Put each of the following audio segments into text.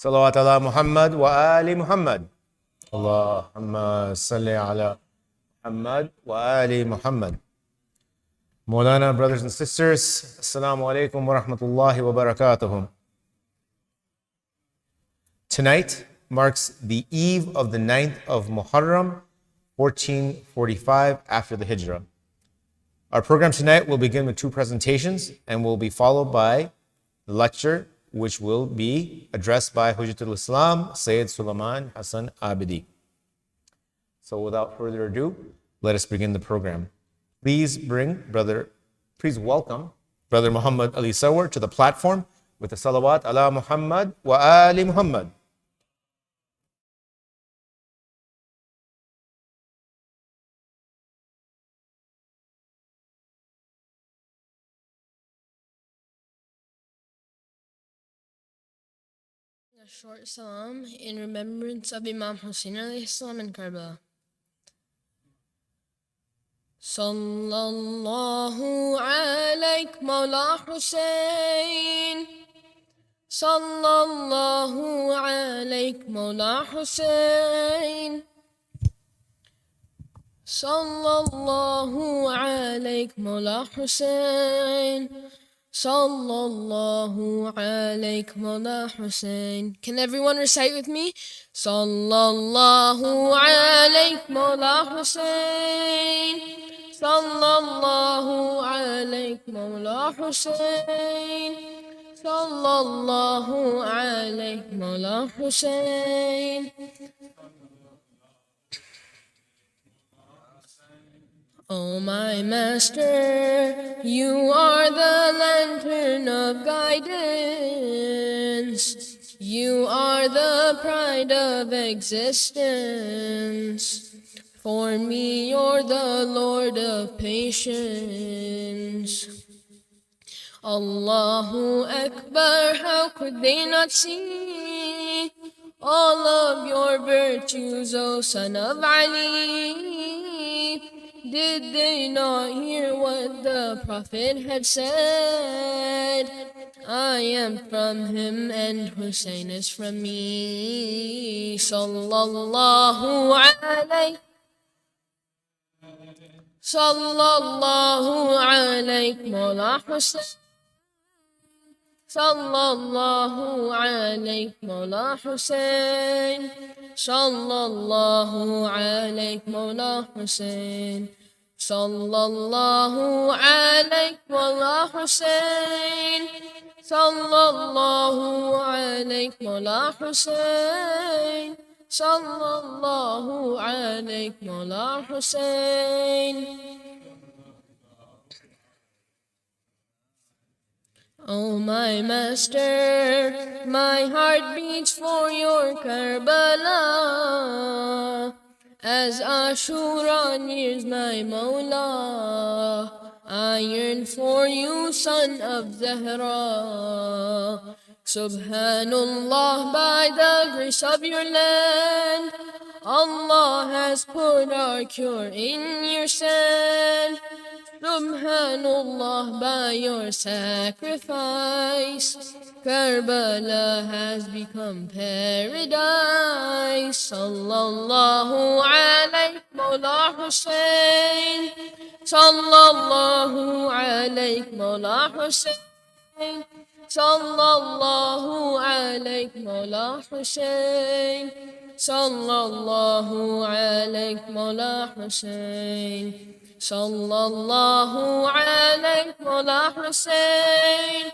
Salawat ala Muhammad wa ali Muhammad. Allahumma salli ala Muhammad wa ali Muhammad. Maulana, brothers and sisters, Assalamu alaikum wa rahmatullahi wa barakatuh. Tonight marks the eve of the 9th of Muharram, 1445 after the Hijrah. Our program tonight will begin with two presentations and will be followed by the lecture, which will be addressed by Hujjatul Islam, Sayyid Sulayman Hasan Abidi. So without further ado, let us begin the program. Please welcome Brother Muhammad Ali Sawar to the platform with the salawat ala Muhammad wa ali Muhammad. A short salam in remembrance of Imam Hussein alayhi salam in Karbala. Sallallahu alayk Mawla Hussein. Sallallahu alayk Mawla Hussein. Sallallahu alayk Mawla Hussein. Sallallahu alayk Mawla Hussein. Can everyone recite with me? Sallallahu alayk Mawla Hussein. Sallallahu alayk Mawla Hussein. Sallallahu alayk Mawla Hussein. Oh my master, you are the lantern of guidance. You are the pride of existence. For me, you're the Lord of patience. Allahu Akbar, how could they not see all of your virtues, O son of Ali? Did they not hear what the Prophet had said? I am from him and Hussein is from me. Sallallahu alayk. Sallallahu alayk Mawla Hussein. Sallallahu alayk Mawla Hussein. Sallallahu alayk Mawla Hussein. Sallallahu alayk Mawla Hussein. Sallallahu alayk Mawla Hussein. Sallallahu alayk Mawla Hussein. Oh my master, my heart beats for your Karbala. As Ashura nears my Mawla, I yearn for you, son of Zahra. Subhanallah, by the grace of your land, Allah has put our cure in your sand. Subhanallah, by your sacrifice, Karbala has become paradise. Sallallahu alayk Mawla Hussein. Sallallahu alayk Mawla Hussein. Sallallahu alayk Mawla Hussein. Sallallahu alayk Mawla Hussein. Sallallahu alayk Mawla Hussein.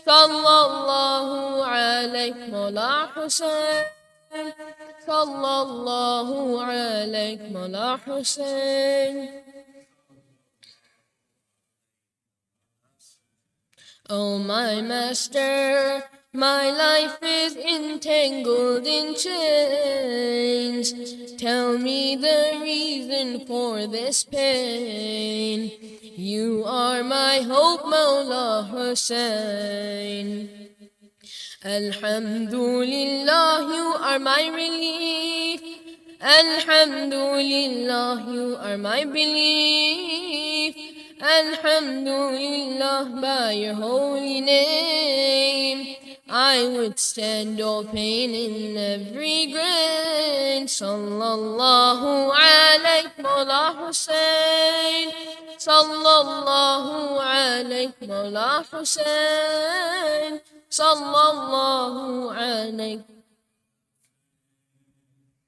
Sallallahu alayk Mawla Hussein. Sallallahu alayk Mawla Hussein. Oh my master, my life is entangled in chains. Tell me the reason for this pain. You are my hope, Mawla Hussein. Alhamdulillah, you are my relief. Alhamdulillah, you are my belief. Alhamdulillah, by your holy name, I withstand all pain in every grain. Sallallahu alayk Mawla Hussein. Sallallahu alayk Mawla Hussein. Sallallahu alayk.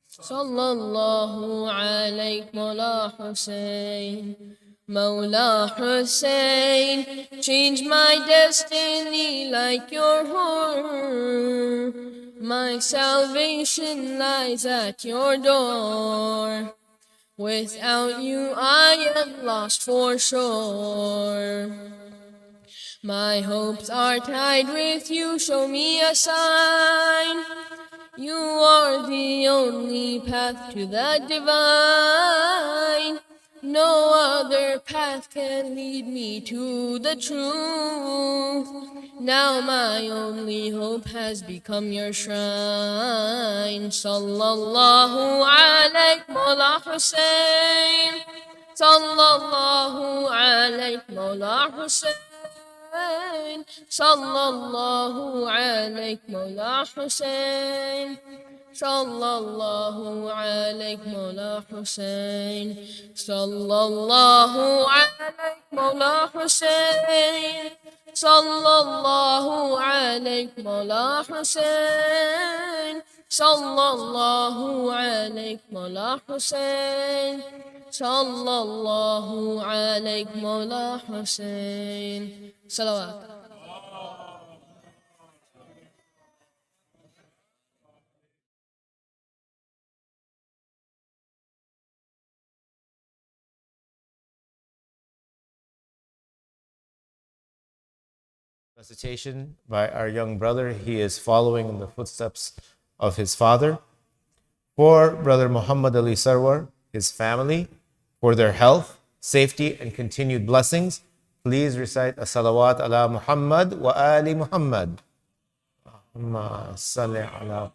Sallallahu alayk Mawla Hussein. Mawla Hussein, change my destiny like your horror. My salvation lies at your door. Without you I am lost for sure. My hopes are tied with you, show me a sign. You are the only path to the divine. No other path can lead me to the truth. Now my only hope has become your shrine. Sallallahu alayk Mawla Hussein. Sallallahu alayk Mawla Hussein. Sallallahu alayk Mawla Hussein. Sallallahu alayk Mawla Hussein. Sallallahu alayk Mawla Hussein. Sallallahu alayk Mawla Hussein. Sallallahu alayk Mawla Hussein. Sallallahu alayk Mawla Hussein. Salawat. Recitation by our young brother. He is following in the footsteps of his father. For Brother Muhammad Ali Sarwar, his family, for their health, safety, and continued blessings, please recite a salawat ala Muhammad wa ali Muhammad. Allahumma salli ala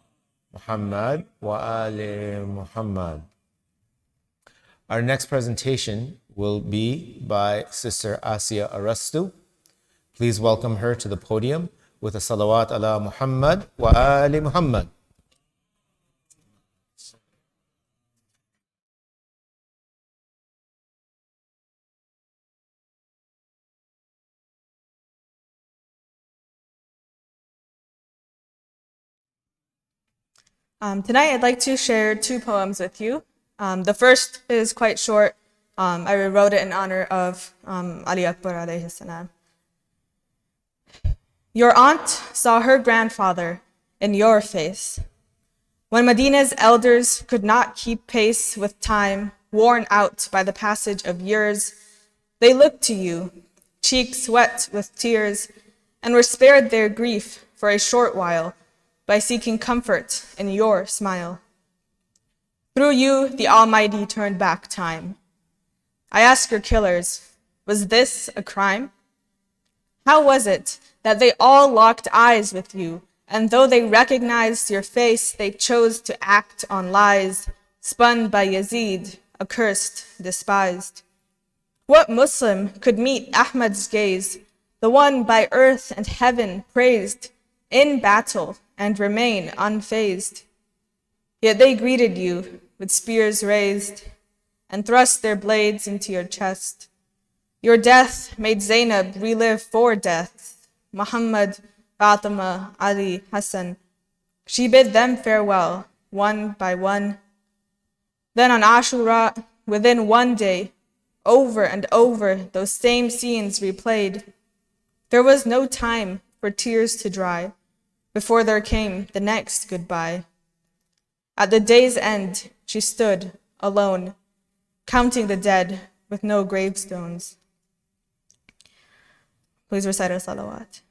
Muhammad wa ali Muhammad. Our next presentation will be by Sister Asiya Arastu. Please welcome her to the podium with a salawat ala Muhammad wa ali Muhammad. Tonight I'd like to share two poems with you. The first is quite short. I rewrote it in honor of Ali Akbar alayhi salam. Your aunt saw her grandfather in your face. When Medina's elders could not keep pace with time, worn out by the passage of years, they looked to you, cheeks wet with tears, and were spared their grief for a short while by seeking comfort in your smile. Through you, the Almighty turned back time. I ask your killers, was this a crime? How was it that they all locked eyes with you, and though they recognized your face, they chose to act on lies, spun by Yazid, accursed, despised? What Muslim could meet Ahmad's gaze, the one by earth and heaven praised, in battle and remain unfazed? Yet they greeted you with spears raised and thrust their blades into your chest. Your death made Zainab relive four deaths. Muhammad, Fatima, Ali, Hasan. She bid them farewell, one by one. Then on Ashura, within one day, over and over, those same scenes replayed. There was no time for tears to dry before there came the next goodbye. At the day's end, she stood alone, counting the dead with no gravestones. Please recite our salawat.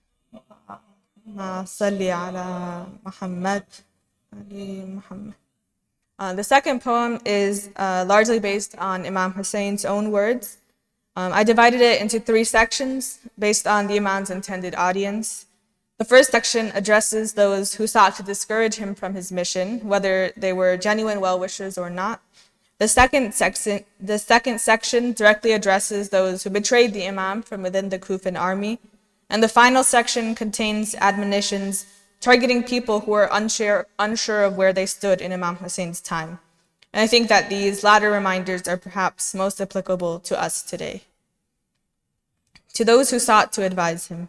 Salli ala Muhammad, Ali Muhammad. The second poem is largely based on Imam Hussein's own words. I divided it into three sections based on the Imam's intended audience. The first section addresses those who sought to discourage him from his mission, whether they were genuine well-wishers or not. The second section directly addresses those who betrayed the Imam from within the Kufan army. And the final section contains admonitions targeting people who were unsure of where they stood in Imam Hussein's time. And I think that these latter reminders are perhaps most applicable to us today. To those who sought to advise him,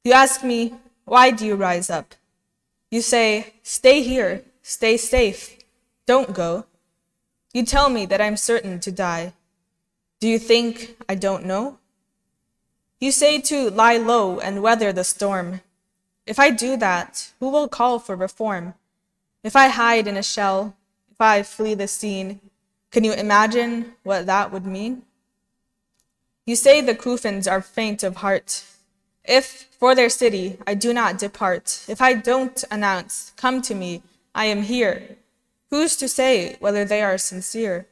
you ask me, why do you rise up? You say, stay here, stay safe, don't go. You tell me that I'm certain to die. Do you think I don't know? You say to lie low and weather the storm. If I do that, who will call for reform? If I hide in a shell, if I flee the scene, can you imagine what that would mean? You say the Kufans are faint of heart. If for their city I do not depart, if I don't announce, come to me, I am here, who's to say whether they are sincere?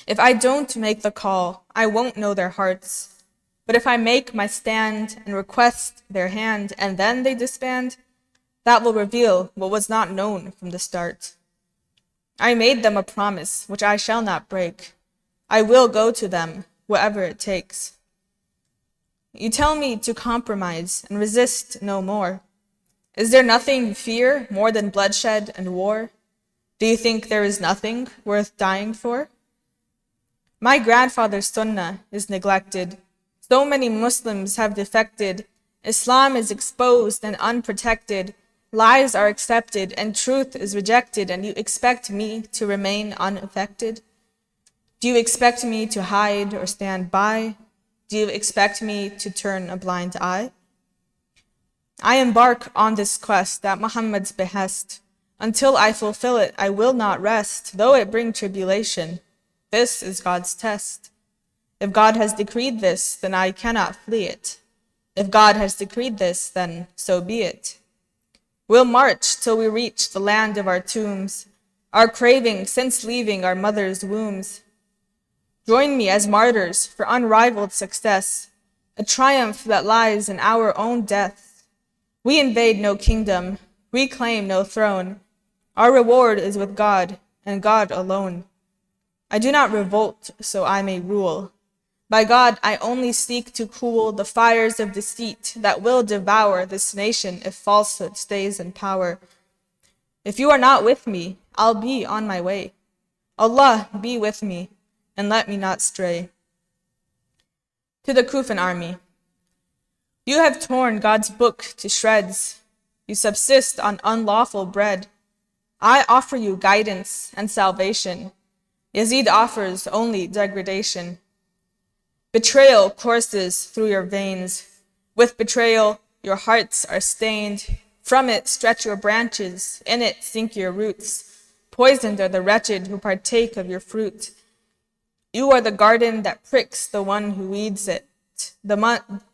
If I don't make the call, I won't know their hearts. But if I make my stand and request their hand and then they disband, that will reveal what was not known from the start. I made them a promise which I shall not break. I will go to them, whatever it takes. You tell me to compromise and resist no more. Is there nothing you fear more than bloodshed and war? Do you think there is nothing worth dying for? My grandfather's sunnah is neglected. So many Muslims have defected. Islam is exposed and unprotected. Lies are accepted and truth is rejected, and you expect me to remain unaffected? Do you expect me to hide or stand by? Do you expect me to turn a blind eye? I embark on this quest at Muhammad's behest. Until I fulfill it, I will not rest, though it bring tribulation. This is God's test. If God has decreed this, then I cannot flee it. If God has decreed this, then so be it. We'll march till we reach the land of our tombs, our craving since leaving our mother's wombs. Join me as martyrs for unrivaled success, a triumph that lies in our own death. We invade no kingdom, we claim no throne. Our reward is with God and God alone. I do not revolt so I may rule. By God, I only seek to cool the fires of deceit that will devour this nation if falsehood stays in power. If you are not with me, I'll be on my way. Allah be with me, and let me not stray. To the Kufan army, you have torn God's book to shreds. You subsist on unlawful bread. I offer you guidance and salvation. Yazid offers only degradation. Betrayal courses through your veins. With betrayal, your hearts are stained. From it stretch your branches, in it sink your roots. Poisoned are the wretched who partake of your fruit. You are the garden that pricks the one who weeds it.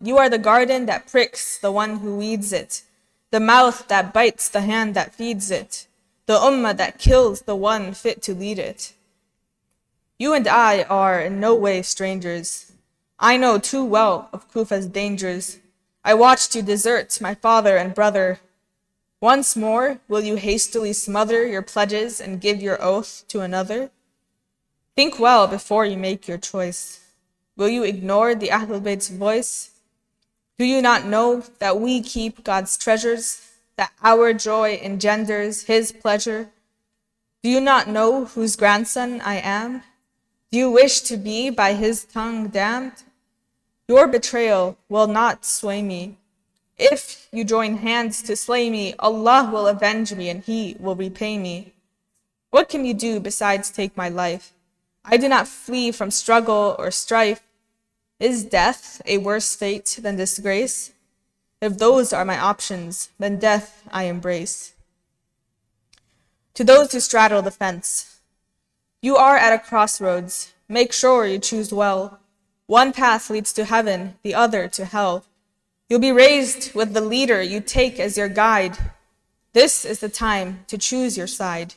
You are the garden that pricks the one who weeds it. The mouth that bites the hand that feeds it. The ummah that kills the one fit to lead it. You and I are in no way strangers. I know too well of Kufa's dangers. I watched you desert my father and brother. Once more, will you hastily smother your pledges and give your oath to another? Think well before you make your choice. Will you ignore the Ahlul Bayt's voice? Do you not know that we keep God's treasures, that our joy engenders His pleasure? Do you not know whose grandson I am? Do you wish to be by His tongue damned? Your betrayal will not sway me. If you join hands to slay me, Allah will avenge me and He will repay me. What can you do besides take my life? I do not flee from struggle or strife. Is death a worse fate than disgrace? If those are my options, then death I embrace. To those who straddle the fence, you are at a crossroads. Make sure you choose well. One path leads to heaven, the other to hell. You'll be raised with the leader you take as your guide. This is the time to choose your side.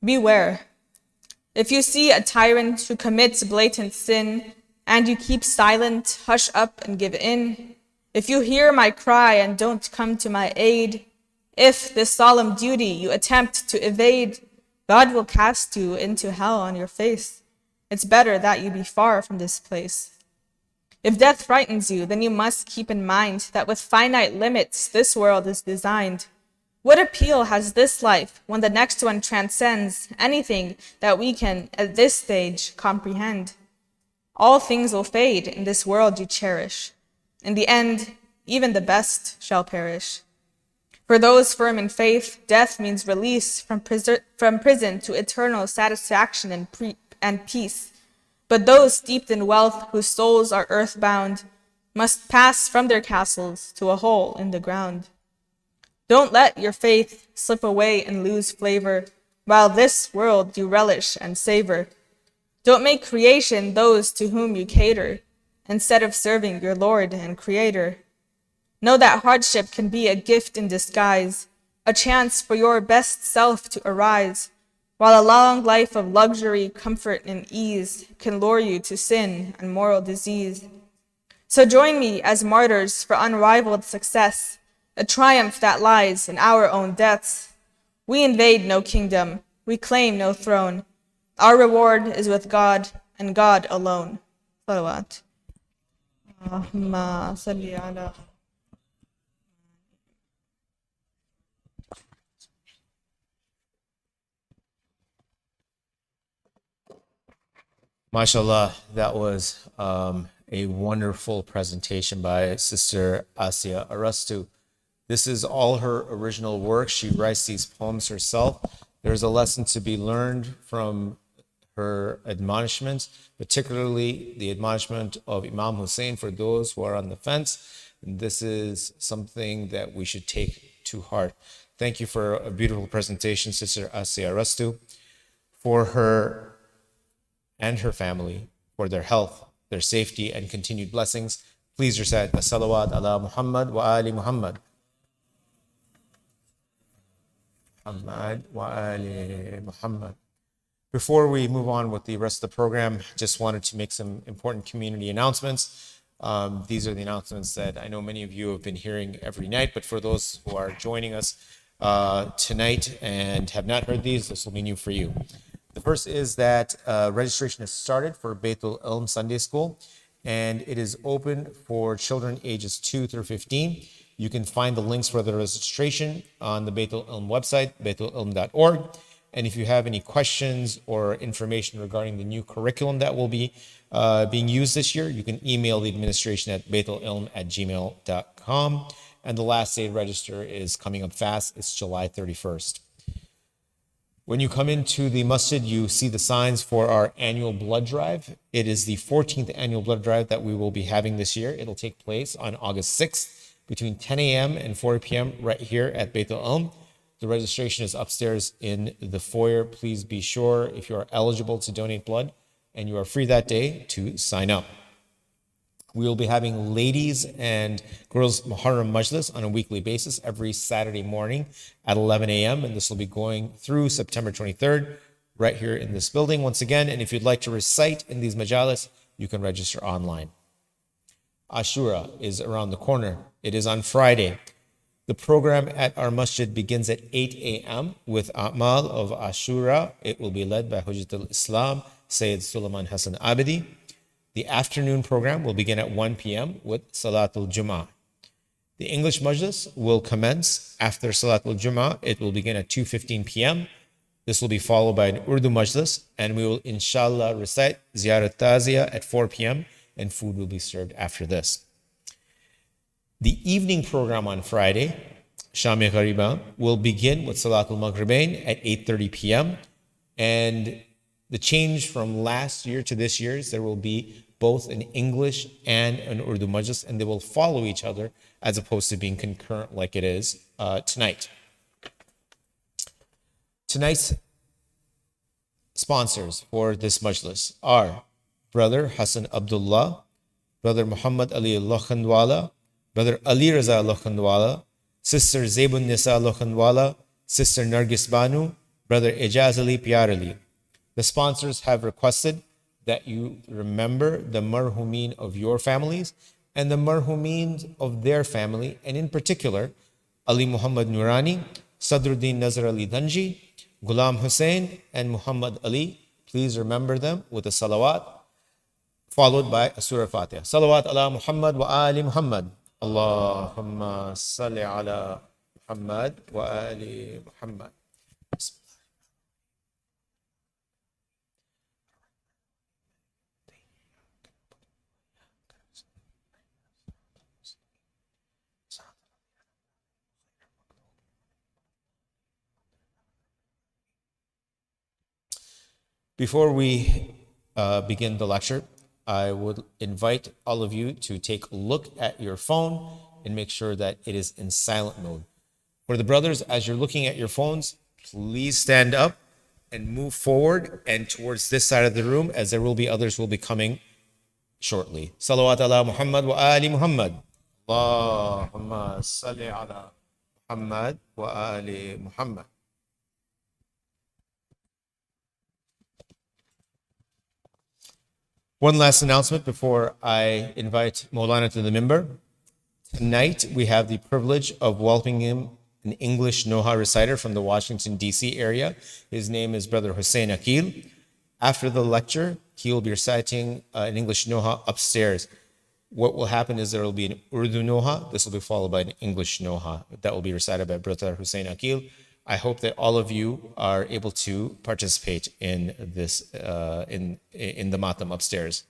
Beware. If you see a tyrant who commits blatant sin, and you keep silent, hush up and give in, if you hear my cry and don't come to my aid, if this solemn duty you attempt to evade, God will cast you into hell on your face. It's better that you be far from this place. If death frightens you, then you must keep in mind that with finite limits, this world is designed. What appeal has this life when the next one transcends anything that we can, at this stage, comprehend? All things will fade in this world you cherish. In the end, even the best shall perish. For those firm in faith, death means release from prison to eternal satisfaction and peace. But those steeped in wealth whose souls are earthbound must pass from their castles to a hole in the ground. Don't let your faith slip away and lose flavor, while this world you relish and savor. Don't make creation those to whom you cater, instead of serving your Lord and Creator. Know that hardship can be a gift in disguise, a chance for your best self to arise, while a long life of luxury, comfort, and ease can lure you to sin and moral disease. So join me as martyrs for unrivaled success, a triumph that lies in our own deaths. We invade no kingdom, we claim no throne. Our reward is with God and God alone. Salawat. Allahumma salli ala. MashaAllah, that was a wonderful presentation by Sister Asia Arastu. This is all her original work. She writes these poems herself. There's a lesson to be learned from her admonishments, particularly the admonishment of Imam Hussein for those who are on the fence. This is something that we should take to heart. Thank you for a beautiful presentation, Sister Asia Arastu, for her and her family, for their health, their safety, and continued blessings. Please recite the salawat ala Muhammad wa ali Muhammad. Muhammad wa ali Muhammad. Before we move on with the rest of the program, just wanted to make some important community announcements. These are the announcements that I know many of you have been hearing every night, but for those who are joining us tonight and have not heard these, this will be new for you. The first is that registration has started for Baitul Ilm Sunday School, and it is open for children ages 2 through 15. You can find the links for the registration on the Baitul Ilm website, baitulilm.org. And if you have any questions or information regarding the new curriculum that will be being used this year, you can email the administration at baitulilm@gmail.com. And the last day to register is coming up fast. It's July 31st. When you come into the masjid, you see the signs for our annual blood drive. It is the 14th annual blood drive that we will be having this year. It'll take place on August 6th between 10 a.m. and 4 p.m. right here at Baitul Ilm. The registration is upstairs in the foyer. Please be sure, if you are eligible to donate blood and you are free that day, to sign up. We will be having ladies and girls Muharram Majlis on a weekly basis every Saturday morning at 11 a.m. And this will be going through September 23rd right here in this building once again. And if you'd like to recite in these majalis, you can register online. Ashura is around the corner. It is on Friday. The program at our masjid begins at 8 a.m. with A'mal of Ashura. It will be led by Hujjatul Islam, Sayyid Sulayman Hasan Abidi. The afternoon program will begin at 1 p.m. with Salatul Jum'ah. The English Majlis will commence after Salatul Jum'ah. It will begin at 2:15 p.m. This will be followed by an Urdu Majlis, and we will inshallah recite Ziyarat Taziyah at 4 p.m. and food will be served after this. The evening program on Friday, Shami Ghariba, will begin with Salatul Maghribain at 8:30 p.m. And the change from last year to this year is there will be both an English and an Urdu Majlis, and they will follow each other as opposed to being concurrent like it is tonight. Tonight's sponsors for this Majlis are Brother Hassan Abdullah, Brother Muhammad Ali Lokhandwala, Brother Ali Raza Lokhandwala, Sister Zebun Nisa Lokhandwala, Sister Nargis Banu, Brother Ijaz Ali Pyar Ali. The sponsors have requested that you remember the marhumin of your families and the marhumin of their family, and in particular, Ali Muhammad Nurani, Sadruddin Nazar Ali Danji, Ghulam Hussain, and Muhammad Ali. Please remember them with a salawat followed by a Surah Fatiha. Salawat ala Muhammad wa ali Muhammad. Allahumma salli ala Muhammad wa ali Muhammad. Before we begin the lecture, I would invite all of you to take a look at your phone and make sure that it is in silent mode. For the brothers, as you're looking at your phones, please stand up and move forward and towards this side of the room, as there will be others who will be coming shortly. Salawat ala Muhammad wa ali Muhammad. Allahumma salli ala Muhammad wa ali Muhammad. One last announcement before I invite Maulana to the minbar. Tonight, we have the privilege of welcoming him an English Noha reciter from the Washington, D.C. area. His name is Brother Hussein Akil. After the lecture, he will be reciting an English Noha upstairs. What will happen is there will be an Urdu Noha. This will be followed by an English Noha that will be recited by Brother Hussein Akil. I hope that all of you are able to participate in this, in the matam upstairs.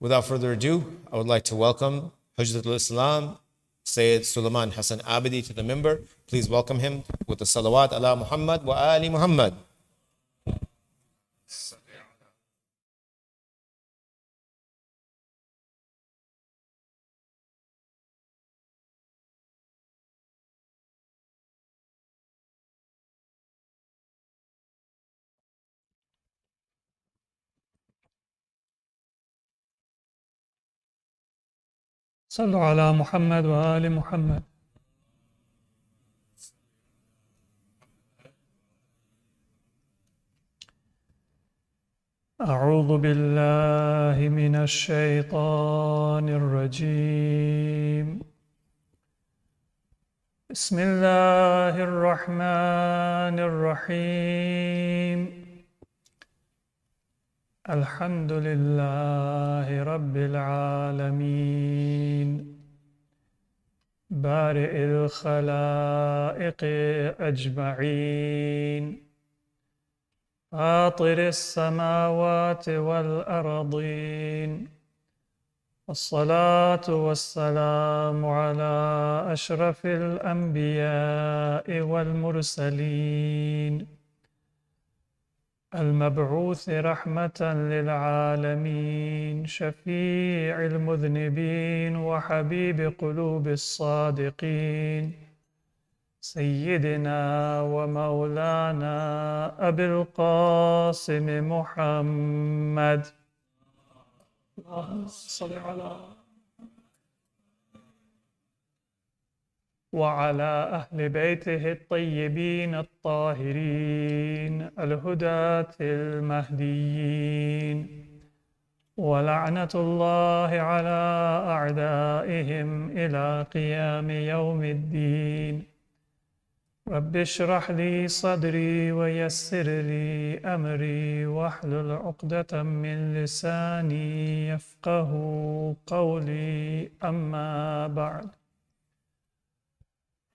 Without further ado, I would like to welcome Hujjatul Islam, Sayyid Sulayman Hasan Abidi to the minbar. Please welcome him with the salawat ala Muhammad wa ali Muhammad. صلوا على محمد وآل محمد. أعوذ بالله من الشيطان الرجيم. بسم الله الرحمن الرحيم. الحمد لله رب العالمين بارئ الخلائق أجمعين فاطر السماوات والأرضين والصلاة والسلام على أشرف الأنبياء والمرسلين المبعوث رحمة للعالمين شفيع المذنبين وحبيب قلوب الصادقين سيدنا ومولانا أبي القاسم محمد. اللهم صل على وعلى أهل بيته الطيبين الطاهرين الهداة المهديين ولعنة الله على أعدائهم إلى قيام يوم الدين. رب اشرح لي صدري ويسر لي أمري واحلل عقدة من لساني يفقه قولي. أما بعد،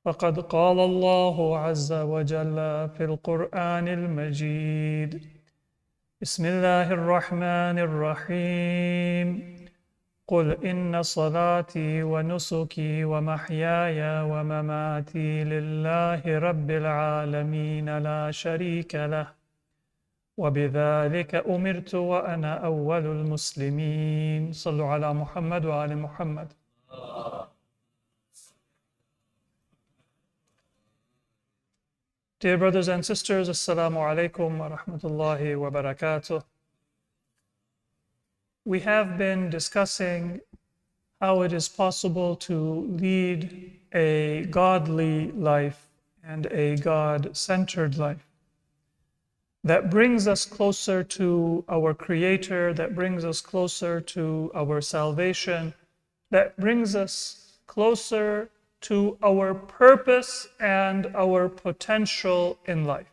فقد قال الله عز وجل في القرآن المجيد: بسم الله الرحمن الرحيم. قل إن صلاتي ونسكي ومحياي ومماتي لله رب العالمين لا شريك له وبذلك أمرت وأنا أول المسلمين. صلوا على محمد وآل محمد. Dear brothers and sisters, Assalamu alaikum wa rahmatullahi wa barakatuh. We have been discussing how it is possible to lead a godly life and a God-centered life that brings us closer to our Creator, that brings us closer to our salvation, that brings us closer to our purpose and our potential in life.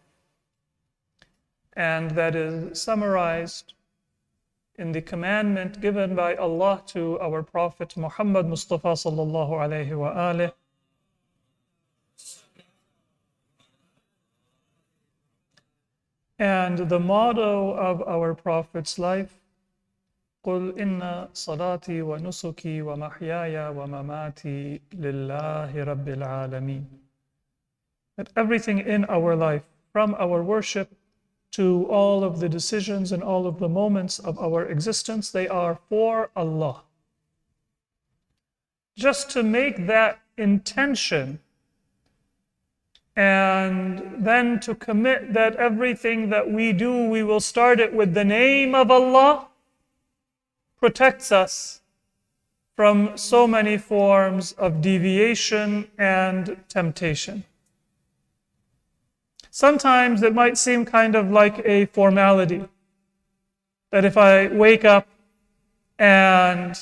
and that is summarized in the commandment given by Allah to our Prophet Muhammad Mustafa sallallahu alayhi wa alihi. And the motto of our Prophet's life, قُلْ إِنَّ صَلَاتِي وَنُسُكِي وَمَحْيَايَ وَمَمَاتِي لِلَّهِ رَبِّ الْعَالَمِينَ. That everything in our life, from our worship to all of the decisions and all of the moments of our existence, they are for Allah. Just to make that intention and then to commit that everything that we do, we will start it with the name of Allah, protects us from so many forms of deviation and temptation. Sometimes it might seem kind of like a formality, that if I wake up and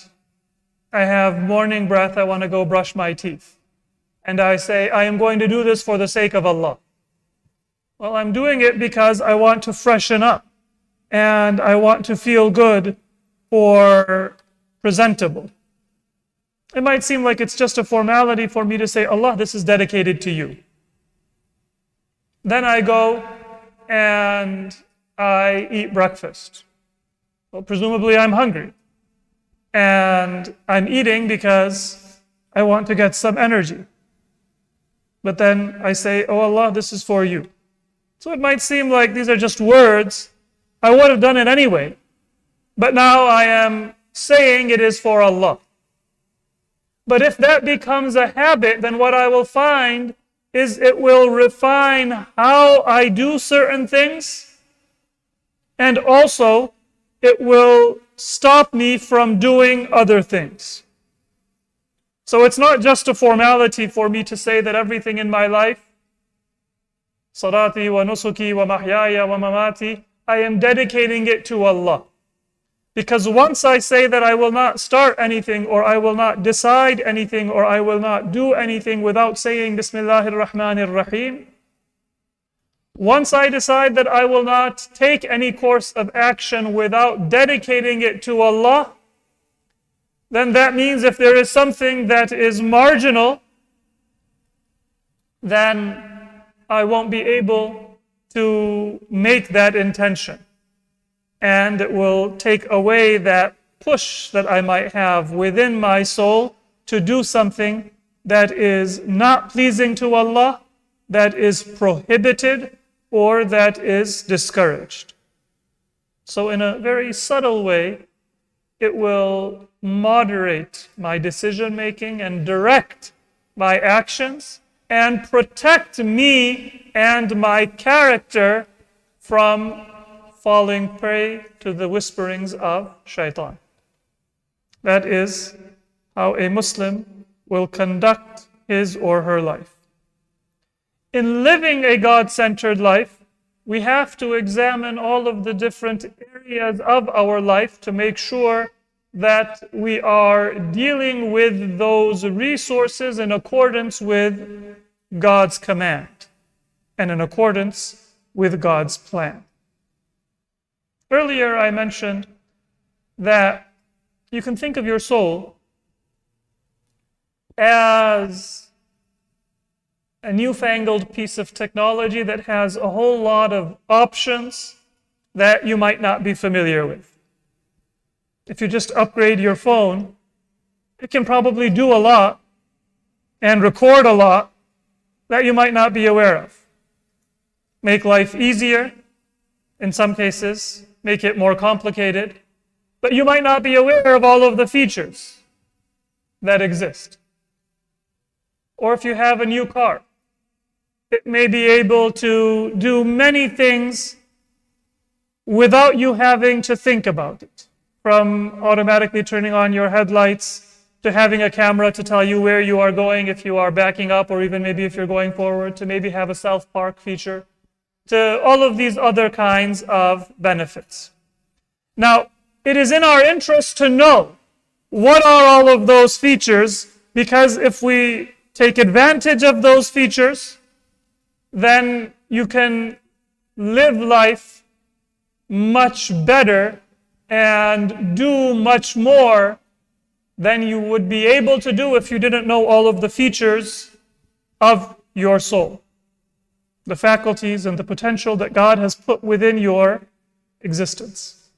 I have morning breath, I want to go brush my teeth. And I say, I am going to do this for the sake of Allah. Well, I'm doing it because I want to freshen up and I want to feel good or presentable. It might seem like it's just a formality for me to say, Allah, this is dedicated to you. Then I go and I eat breakfast. Well, presumably I'm hungry. And I'm eating because I want to get some energy. But then I say, oh Allah, this is for you. So it might seem like these are just words. I would have done it anyway. But now I am saying it is for Allah. But if that becomes a habit, then what I will find is it will refine how I do certain things, and also it will stop me from doing other things. So it's not just a formality for me to say that everything in my life, salati wa nusuki wa mahyaya wa mamati, I am dedicating it to Allah. Because once I say that I will not start anything, or I will not decide anything, or I will not do anything without saying Bismillahir Rahmanir Rahim, once I decide that I will not take any course of action without dedicating it to Allah, then that means if there is something that is marginal, then I won't be able to make that intention. And it will take away that push that I might have within my soul to do something that is not pleasing to Allah, that is prohibited, or that is discouraged. So in a very subtle way, it will moderate my decision making and direct my actions and protect me and my character from falling prey to the whisperings of shaitan. That is how a Muslim will conduct his or her life. In living a God-centered life, we have to examine all of the different areas of our life to make sure that we are dealing with those resources in accordance with God's command and in accordance with God's plan. Earlier I mentioned that you can think of your soul as a newfangled piece of technology that has a whole lot of options that you might not be familiar with. If you just upgrade your phone, it can probably do a lot and record a lot that you might not be aware of. Make life easier, in some cases, make it more complicated, but you might not be aware of all of the features that exist. Or if you have a new car, it may be able to do many things without you having to think about it. From automatically turning on your headlights, to having a camera to tell you where you are going if you are backing up, or even maybe if you're going forward, to maybe have a self-park feature, to all of these other kinds of benefits. Now, it is in our interest to know what are all of those features, because if we take advantage of those features, then you can live life much better and do much more than you would be able to do if you didn't know all of the features of your soul, the faculties and the potential that God has put within your existence.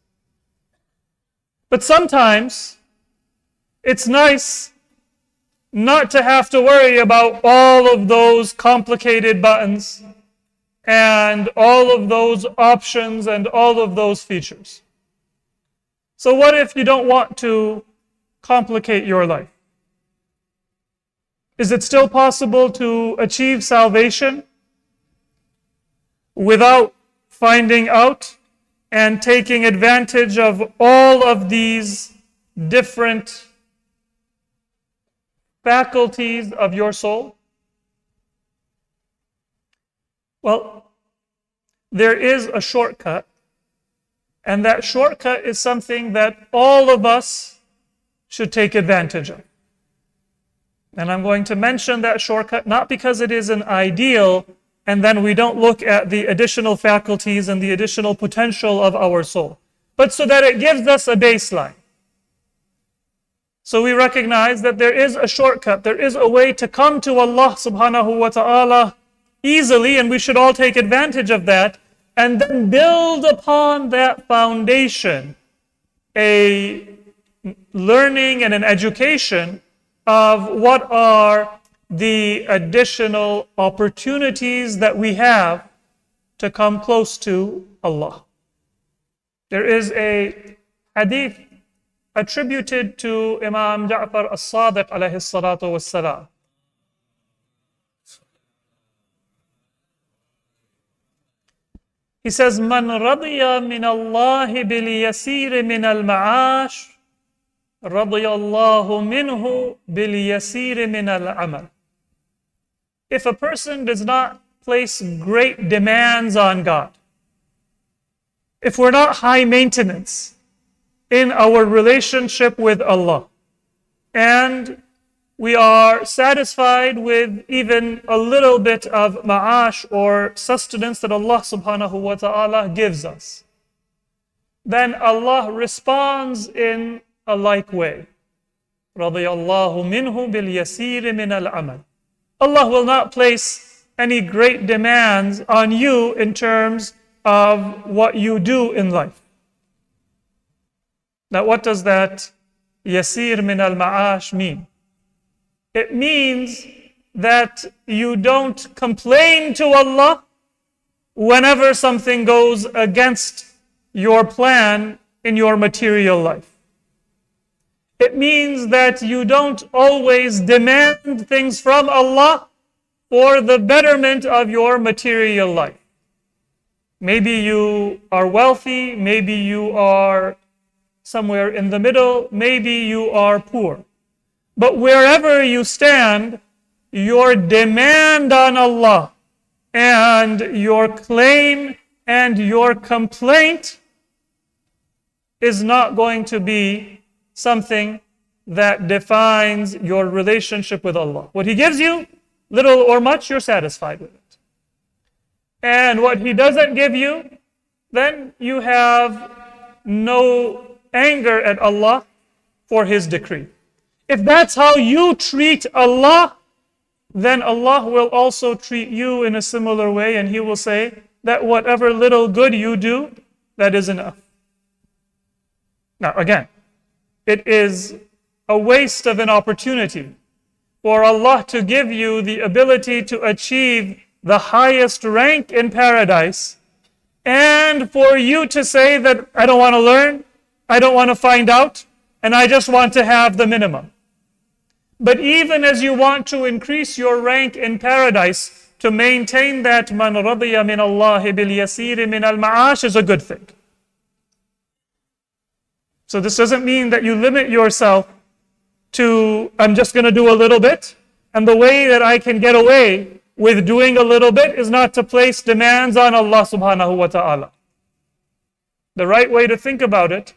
But sometimes it's nice not to have to worry about all of those complicated buttons and all of those options and all of those features. So what if you don't want to complicate your life? Is it still possible to achieve salvation without finding out and taking advantage of all of these different faculties of your soul? Well, there is a shortcut, and that shortcut is something that all of us should take advantage of. And I'm going to mention that shortcut not because it is an ideal, and then we don't look at the additional faculties and the additional potential of our soul, but so that it gives us a baseline. So we recognize that there is a shortcut, there is a way to come to Allah subhanahu wa ta'ala easily, and we should all take advantage of that, and then build upon that foundation a learning and an education of what are the additional opportunities that we have to come close to Allah. There is a hadith attributed to Imam Ja'far as-Sadiq alayhi salatu was-salam. He says, "Man radiya min Allah bil yasir min al ma'ash, radiya Allahu minhu bil yasir min al amal." If a person does not place great demands on God, if we're not high maintenance in our relationship with Allah, and we are satisfied with even a little bit of ma'ash or sustenance that Allah subhanahu wa ta'ala gives us, then Allah responds in a like way. رَضِيَ اللَّهُ مِنْهُ بِالْيَسِيرِ مِنَ الْعَمَلِ. Allah will not place any great demands on you in terms of what you do in life. Now, what does that yasir min al-ma'ash mean? It means that you don't complain to Allah whenever something goes against your plan in your material life. It means that you don't always demand things from Allah for the betterment of your material life. Maybe you are wealthy, maybe you are somewhere in the middle, maybe you are poor. But wherever you stand, your demand on Allah and your claim and your complaint is not going to be something that defines your relationship with Allah. What He gives you, little or much, you're satisfied with it. And what He doesn't give you, then you have no anger at Allah for His decree. If that's how you treat Allah, then Allah will also treat you in a similar way, and He will say that whatever little good you do, that is enough. Now again, it is a waste of an opportunity for Allah to give you the ability to achieve the highest rank in paradise, and for you to say that I don't want to learn, I don't want to find out, and I just want to have the minimum. But even as you want to increase your rank in paradise, to maintain that man radiya min Allah bil yasir min al ma'ash is a good thing. So this doesn't mean that you limit yourself to, I'm just going to do a little bit, and the way that I can get away with doing a little bit is not to place demands on Allah subhanahu wa ta'ala. The right way to think about it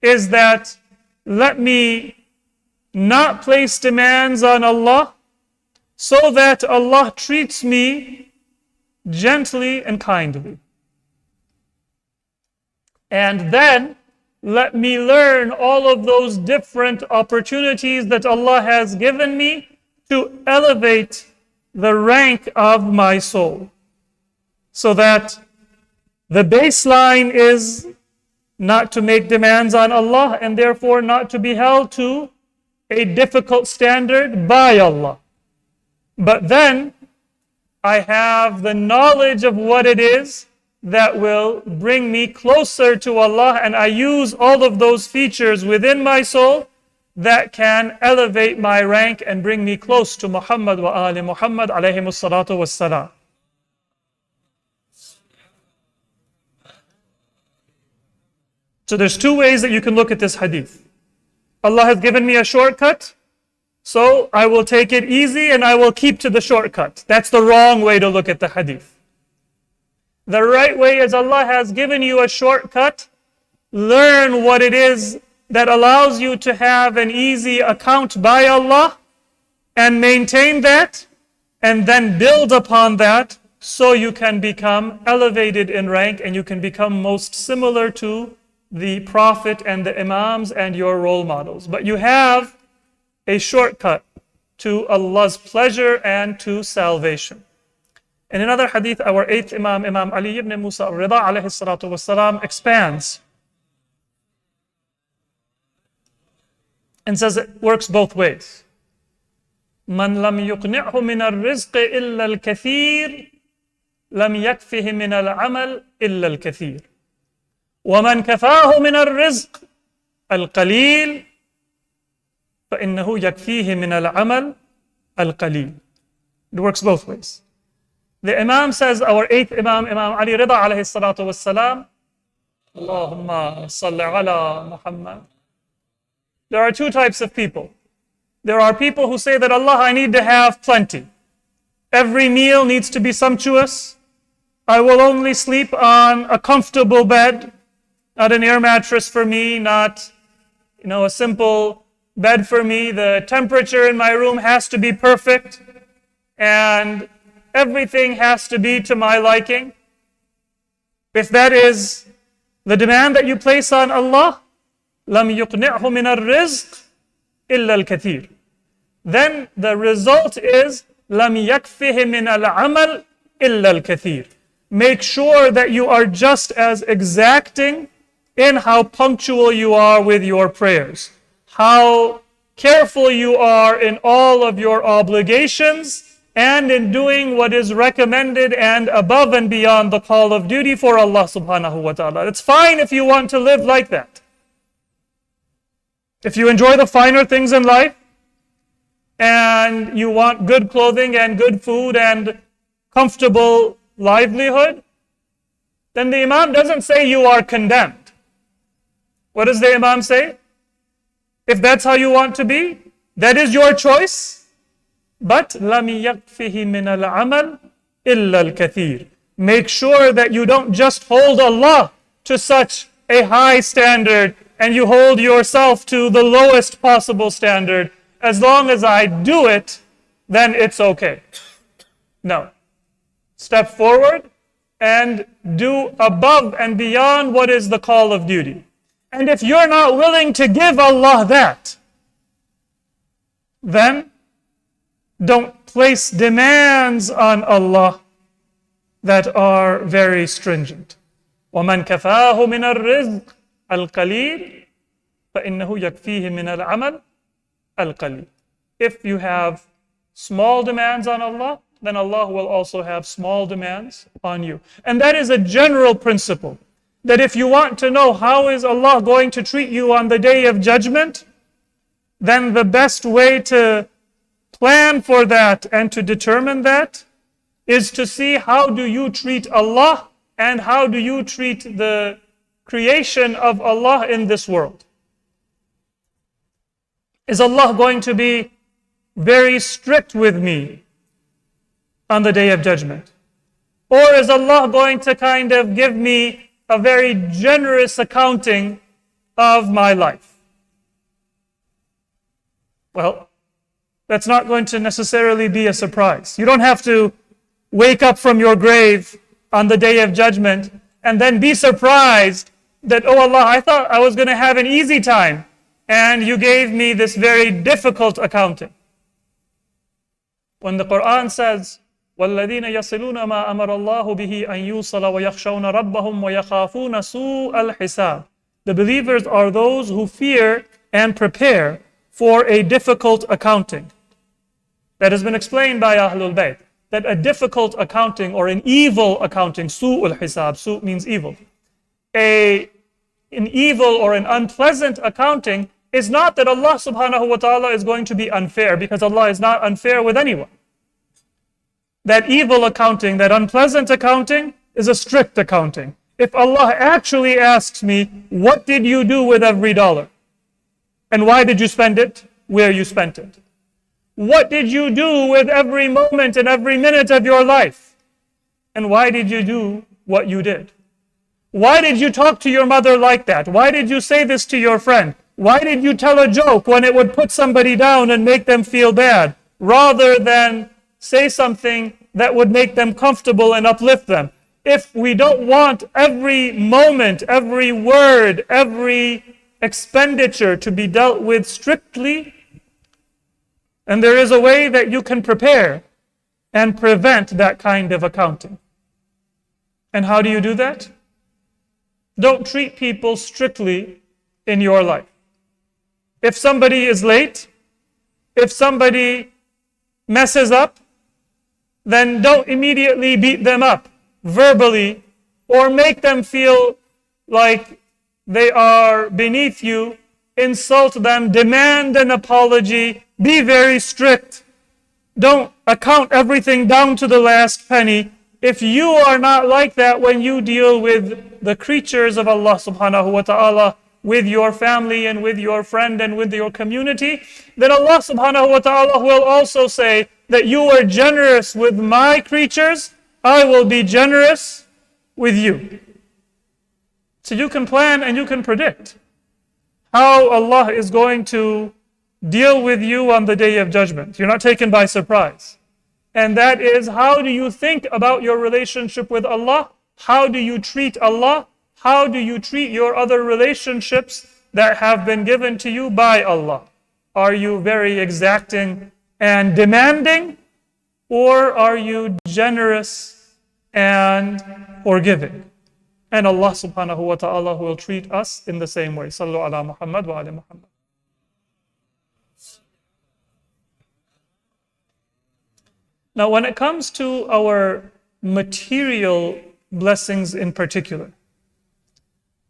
is that let me not place demands on Allah so that Allah treats me gently and kindly. And then let me learn all of those different opportunities that Allah has given me to elevate the rank of my soul. So that the baseline is not to make demands on Allah and therefore not to be held to a difficult standard by Allah. But then I have the knowledge of what it is that will bring me closer to Allah, and I use all of those features within my soul that can elevate my rank and bring me close to Muhammad wa ali Muhammad alayhimus salatu wassalam. So there's two ways that you can look at this hadith. Allah has given me a shortcut, so I will take it easy and I will keep to the shortcut. That's the wrong way to look at the hadith. The right way is Allah has given you a shortcut. Learn what it is that allows you to have an easy account by Allah and maintain that, and then build upon that so you can become elevated in rank and you can become most similar to the Prophet and the Imams and your role models. But you have a shortcut to Allah's pleasure and to salvation. In another hadith, our 8th Imam, Imam Ali ibn Musa al-Rida alayhi salatu wasalam, expands and says it works both ways. Man lam yuqni'hu min al-rizq illa al-kathir, lam yakfihi min al-amal illa al-kathir. ومن كفاه من الرزق القليل فإنه يكفيه من العمل القليل. It works both ways. The Imam says, our 8th Imam, Imam Ali Rida alayhi salatu wassalam, Allahumma salli ala Muhammad. There are two types of people. There are people who say that Allah, I need to have plenty. Every meal needs to be sumptuous. I will only sleep on a comfortable bed, not an air mattress for me, not a simple bed for me. The temperature in my room has to be perfect, and everything has to be to my liking. If that is the demand that you place on Allah, لَمْ يُقْنِعْهُ مِنَ الرِّزْقِ إِلَّا الْكَثِيرِ. Then the result is لَمْ يَكْفِهِ مِنَ الْعَمَلِ إِلَّا الْكَثِيرِ. Make sure that you are just as exacting in how punctual you are with your prayers, how careful you are in all of your obligations, and in doing what is recommended and above and beyond the call of duty for Allah subhanahu wa ta'ala. It's fine if you want to live like that. If you enjoy the finer things in life, and you want good clothing and good food and comfortable livelihood, then the Imam doesn't say you are condemned. What does the Imam say? If that's how you want to be, that is your choice. But لَمْ يَكْفِهِ مِنَ الْعَمَلِ إِلَّا الْكَثِيرِ. Make sure that you don't just hold Allah to such a high standard and you hold yourself to the lowest possible standard. As long as I do it, then it's okay. No. Step forward and do above and beyond what is the call of duty. And if you're not willing to give Allah that, then don't place demands on Allah that are very stringent. وَمَنْ كَفَاهُ مِنَ الرِّزْقِ الْقَلِيلِ فَإِنَّهُ يَكْفِيهِ مِنَ الْعَمَلِ الْقَلِيلِ. If you have small demands on Allah, then Allah will also have small demands on you. And that is a general principle, that if you want to know how is Allah going to treat you on the day of judgment, then the best way to plan for that and to determine that is to see how do you treat Allah and how do you treat the creation of Allah in this world. Is Allah going to be very strict with me on the day of judgment? Or is Allah going to kind of give me a very generous accounting of my life? Well, that's not going to necessarily be a surprise. You don't have to wake up from your grave on the day of judgment and then be surprised that, oh Allah, I thought I was going to have an easy time, and you gave me this very difficult accounting. When the Quran says, وَالَّذِينَ يَصِلُونَ مَا أَمَرَ اللَّهُ بِهِ أَن يُوصَلَ وَيَخْشَوْنَ رَبَّهُمْ وَيَخَافُونَ سُوءَ الْحِسَابِ. The believers are those who fear and prepare for a difficult accounting. That has been explained by Ahlul Bayt, that a difficult accounting or an evil accounting, su'ul hisab, su' means evil. An evil or an unpleasant accounting is not that Allah subhanahu wa ta'ala is going to be unfair, because Allah is not unfair with anyone. That evil accounting, that unpleasant accounting, is a strict accounting. If Allah actually asks me, what did you do with every dollar? And why did you spend it? Where you spent it? What did you do with every moment and every minute of your life? And why did you do what you did? Why did you talk to your mother like that? Why did you say this to your friend? Why did you tell a joke when it would put somebody down and make them feel bad, rather than say something that would make them comfortable and uplift them? If we don't want every moment, every word, every expenditure to be dealt with strictly, and there is a way that you can prepare and prevent that kind of accounting. And how do you do that? Don't treat people strictly in your life. If somebody is late, if somebody messes up, then don't immediately beat them up verbally or make them feel like they are beneath you. Insult them, demand an apology, be very strict. Don't account everything down to the last penny. If you are not like that when you deal with the creatures of Allah subhanahu wa ta'ala, with your family and with your friend and with your community, then Allah subhanahu wa ta'ala will also say that you are generous with my creatures, I will be generous with you. So you can plan and you can predict how Allah is going to deal with you on the Day of Judgment. You're not taken by surprise. And that is, how do you think about your relationship with Allah? How do you treat Allah? How do you treat your other relationships that have been given to you by Allah? Are you very exacting and demanding? Or are you generous and forgiving? And Allah subhanahu wa ta'ala will treat us in the same way. Sallu ala Muhammad wa ala Muhammad. Now, when it comes to our material blessings in particular,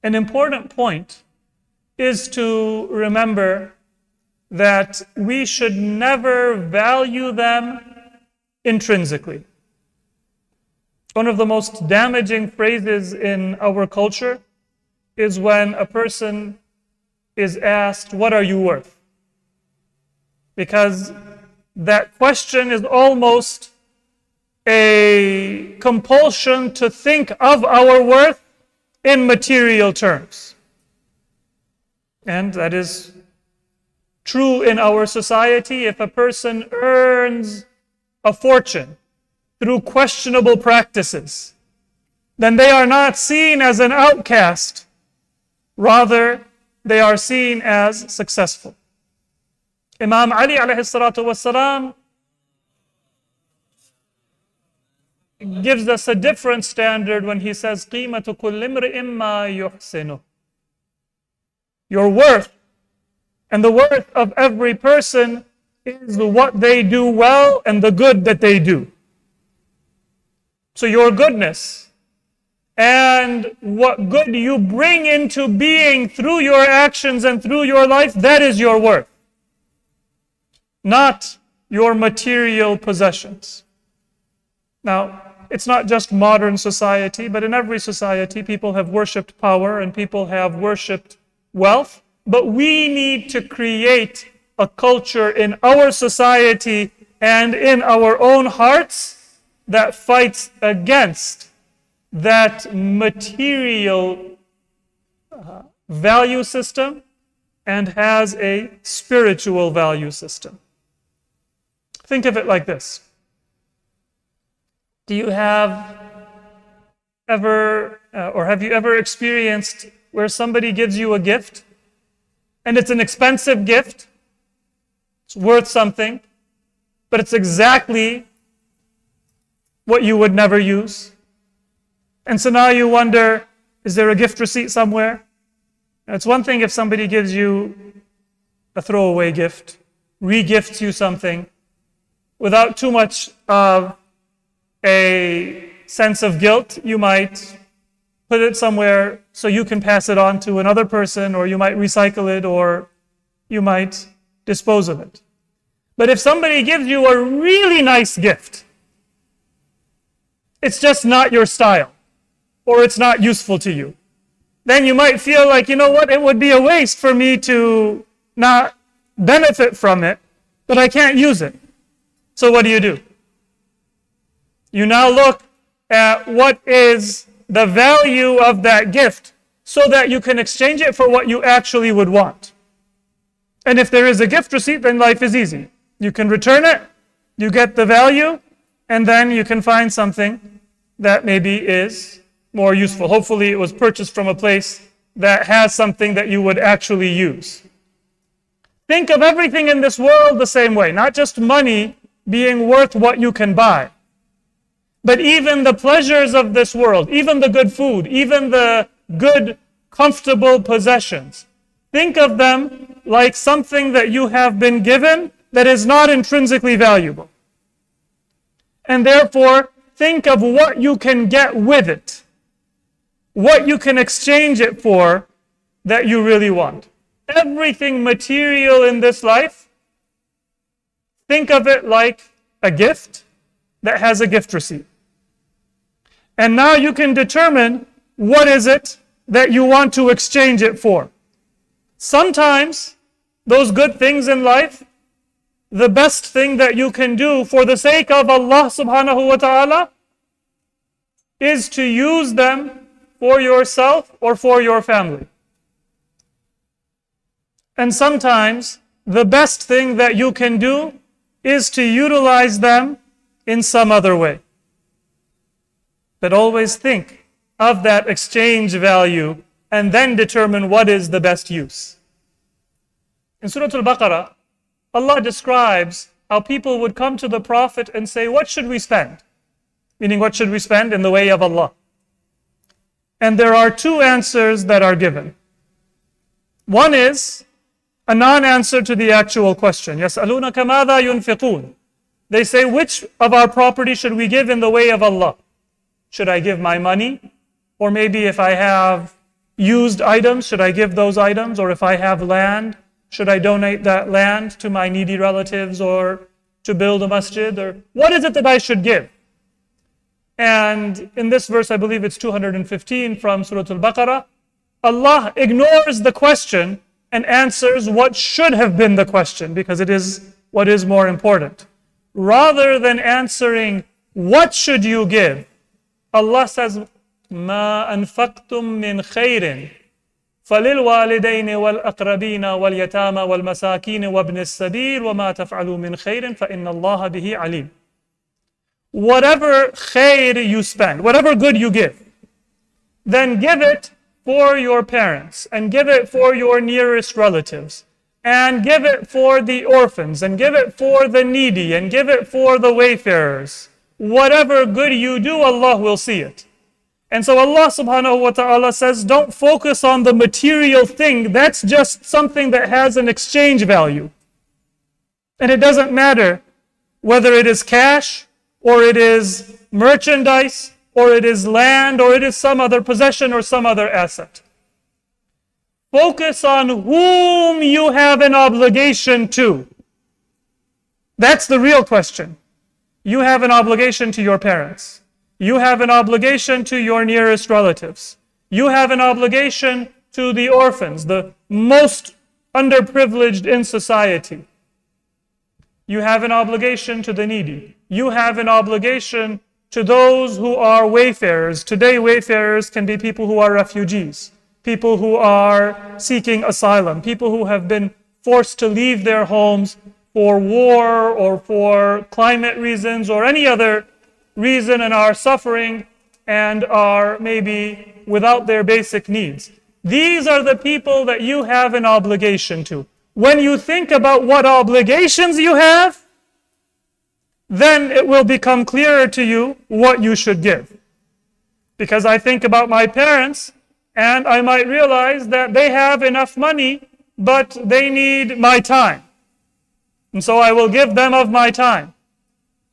an important point is to remember that we should never value them intrinsically. One of the most damaging phrases in our culture is when a person is asked, what are you worth? Because that question is almost a compulsion to think of our worth in material terms. And that is true in our society. If a person earns a fortune through questionable practices, then they are not seen as an outcast. Rather, they are seen as successful. Imam Ali alayhi salatu wasalam gives us a different standard when he says, قِيمَةُ كُلِّ امْرِئٍ مَّا يُحْسِنُهُ. Your worth and the worth of every person is what they do well and the good that they do. So your goodness and what good you bring into being through your actions and through your life, that is your worth, not your material possessions. Now, it's not just modern society, but in every society, people have worshipped power and people have worshipped wealth. But we need to create a culture in our society and in our own hearts that fights against that material value system and has a spiritual value system. Think of it like this. Do you have ever, or have you ever experienced where somebody gives you a gift, and it's an expensive gift, it's worth something, but it's exactly what you would never use. And so now you wonder, is there a gift receipt somewhere? Now, it's one thing if somebody gives you a throwaway gift, re-gifts you something, without too much of a sense of guilt. You might put it somewhere so you can pass it on to another person, or you might recycle it, or you might dispose of it. But if somebody gives you a really nice gift, it's just not your style, or it's not useful to you, then you might feel like, you know what, it would be a waste for me to not benefit from it, but I can't use it. So what do? You now look at what is the value of that gift so that you can exchange it for what you actually would want. And if there is a gift receipt, then life is easy. You can return it, you get the value, and then you can find something that maybe is more useful. Hopefully it was purchased from a place that has something that you would actually use. Think of everything in this world the same way, not just money being worth what you can buy, but even the pleasures of this world, even the good food, even the good, comfortable possessions. Think of them like something that you have been given that is not intrinsically valuable. And therefore, think of what you can get with it, what you can exchange it for that you really want. Everything material in this life, think of it like a gift that has a gift receipt. And now you can determine what is it that you want to exchange it for. Sometimes those good things in life, the best thing that you can do for the sake of Allah subhanahu wa ta'ala is to use them for yourself or for your family. And sometimes the best thing that you can do is to utilize them in some other way. But always think of that exchange value and then determine what is the best use. In Surah Al-Baqarah, Allah describes how people would come to the Prophet and say, what should we spend? Meaning, what should we spend in the way of Allah? And there are two answers that are given. One is a non-answer to the actual question. يَسْأَلُونَكَ مَاذَا يُنْفِقُونَ? They say, which of our property should we give in the way of Allah? Should I give my money? Or maybe if I have used items, should I give those items? Or if I have land, should I donate that land to my needy relatives or to build a masjid? Or what is it that I should give? And in this verse, I believe it's 215 from Surah Al-Baqarah, Allah ignores the question and answers what should have been the question, because it is what is more important. Rather than answering, what should you give? Allah says, مَا أَنفَقْتُم مِّن خَيْرٍ فَلِلْوَالِدَيْنِ وَالْأَقْرَبِينَ وَالْيَتَامَى وَالْمَسَاكِينِ وَابْنِ السَّبِيلِ وَمَا تَفْعَلُوا مِنْ خَيْرٍ فَإِنَّ اللَّهَ بِهِ عَلِيمٌ. Whatever khair you spend, whatever good you give, then give it for your parents, and give it for your nearest relatives, and give it for the orphans, and give it for the needy, and give it for the wayfarers. Whatever good you do, Allah will see it. And so Allah subhanahu wa ta'ala says, don't focus on the material thing. That's just something that has an exchange value. And it doesn't matter whether it is cash, or it is merchandise, or it is land, or it is some other possession or some other asset. Focus on whom you have an obligation to. That's the real question. You have an obligation to your parents. You have an obligation to your nearest relatives. You have an obligation to the orphans, the most underprivileged in society. You have an obligation to the needy. You have an obligation to those who are wayfarers. Today, wayfarers can be people who are refugees, people who are seeking asylum, people who have been forced to leave their homes for war or for climate reasons or any other reason and are suffering and are maybe without their basic needs. These are the people that you have an obligation to. When you think about what obligations you have, then it will become clearer to you what you should give. Because I think about my parents, and I might realize that they have enough money, but they need my time. And so I will give them of my time.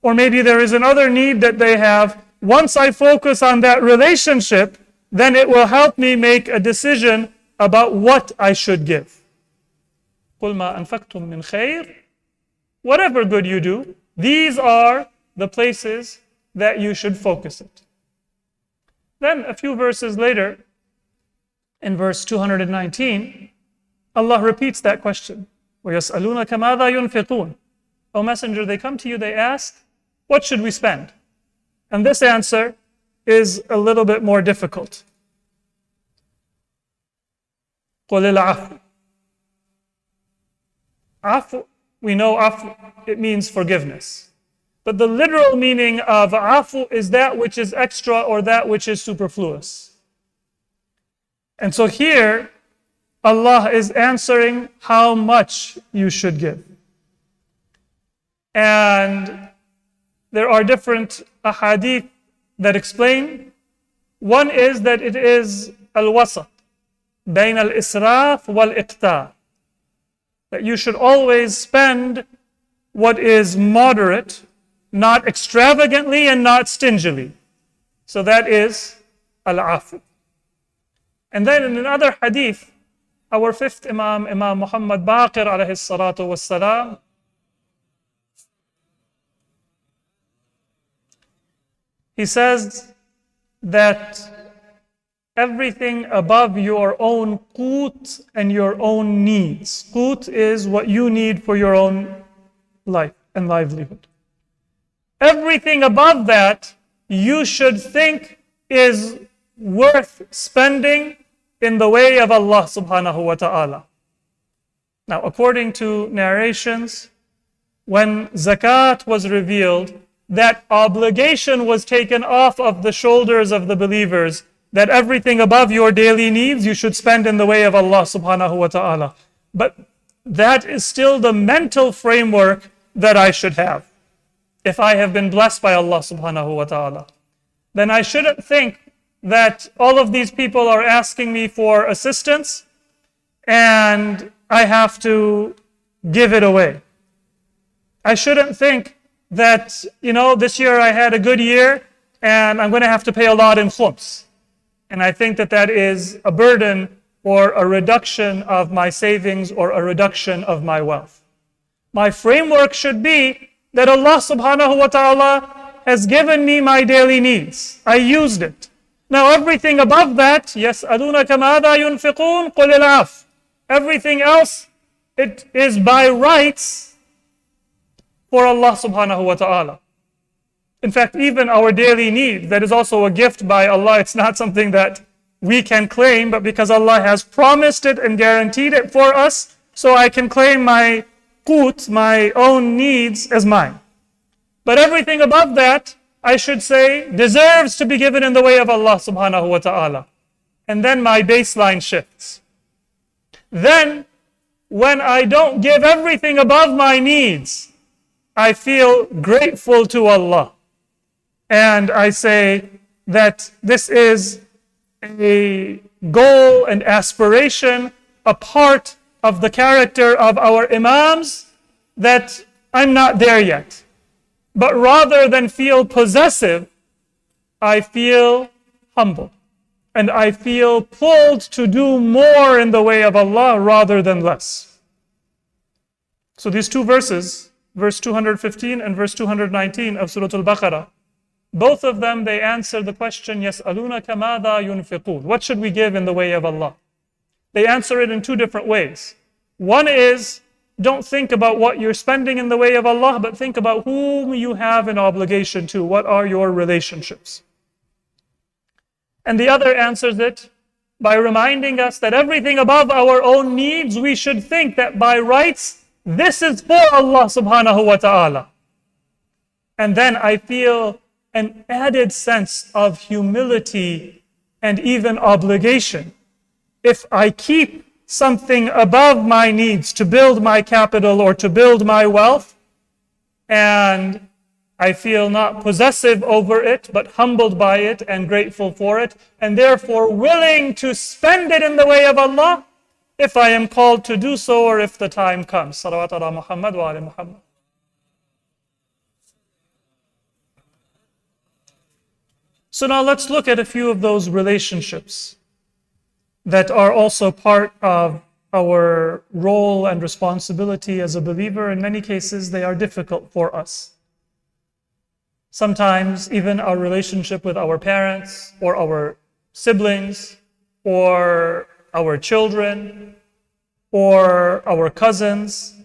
Or maybe there is another need that they have. Once I focus on that relationship, then it will help me make a decision about what I should give. قُلْ مَا أَنفَقْتُم مِّنْ خَيْرٍ. Whatever good you do, these are the places that you should focus it. Then a few verses later, in verse 219, Allah repeats that question. وَيَسْأَلُونَكَ مَاذَا يُنْفِقُونَ. O Messenger, they come to you, they ask, what should we spend? And this answer is a little bit more difficult. قُلِ الْعَفْوُ. Afu, we know afu, it means forgiveness. But the literal meaning of afu is that which is extra or that which is superfluous. And so here, Allah is answering how much you should give. And there are different ahadith that explain. One is that it is al-wasat, bayn al-israf wal-iqtar. That you should always spend what is moderate, not extravagantly and not stingily. So that is al-afu. And then in another hadith, our fifth Imam, Imam Muhammad Baqir alayhi salatu wassalam, he says that everything above your own qut and your own needs. Qut is what you need for your own life and livelihood. Everything above that you should think is worth spending in the way of Allah subhanahu wa ta'ala. Now, according to narrations, when zakat was revealed, that obligation was taken off of the shoulders of the believers, that everything above your daily needs you should spend in the way of Allah subhanahu wa ta'ala. But that is still the mental framework that I should have. If I have been blessed by Allah subhanahu wa ta'ala, then I shouldn't think that all of these people are asking me for assistance and I have to give it away. I shouldn't think that, this year I had a good year and I'm going to have to pay a lot in khums. And I think that that is a burden or a reduction of my savings or a reduction of my wealth. My framework should be that Allah subhanahu wa ta'ala has given me my daily needs. I used it. Now everything above that, يَسْأَلُونَكَ مَاذَا يُنْفِقُونَ قُلِ الْعَفْوُ. Everything else, it is by rights for Allah subhanahu wa ta'ala. In fact, even our daily need, that is also a gift by Allah. It's not something that we can claim, but because Allah has promised it and guaranteed it for us, so I can claim my qut, my own needs, as mine. But everything above that, I should say, deserves to be given in the way of Allah subhanahu wa ta'ala. And then my baseline shifts. Then, when I don't give everything above my needs, I feel grateful to Allah. And I say that this is a goal and aspiration, a part of the character of our Imams, that I'm not there yet. But rather than feel possessive, I feel humble. And I feel pulled to do more in the way of Allah rather than less. So these two verses, verse 215 and verse 219 of Surah Al-Baqarah, both of them, they answer the question, يَسْأَلُونَكَ مَاذَا يُنْفِقُونَ. What should we give in the way of Allah? They answer it in two different ways. One is, don't think about what you're spending in the way of Allah, but think about whom you have an obligation to. What are your relationships? And the other answers it by reminding us that everything above our own needs, we should think that by rights, this is for Allah subhanahu wa ta'ala. And then I feel an added sense of humility and even obligation. if I keep something above my needs to build my capital or to build my wealth, and I feel not possessive over it, but humbled by it and grateful for it, and therefore willing to spend it in the way of Allah, if I am called to do so or if the time comes. Salawat ala Muhammad wa ala Muhammad. So now let's look at a few of those relationships that are also part of our role and responsibility as a believer. In many cases, they are difficult for us. Sometimes even our relationship with our parents or our siblings or our children or our cousins,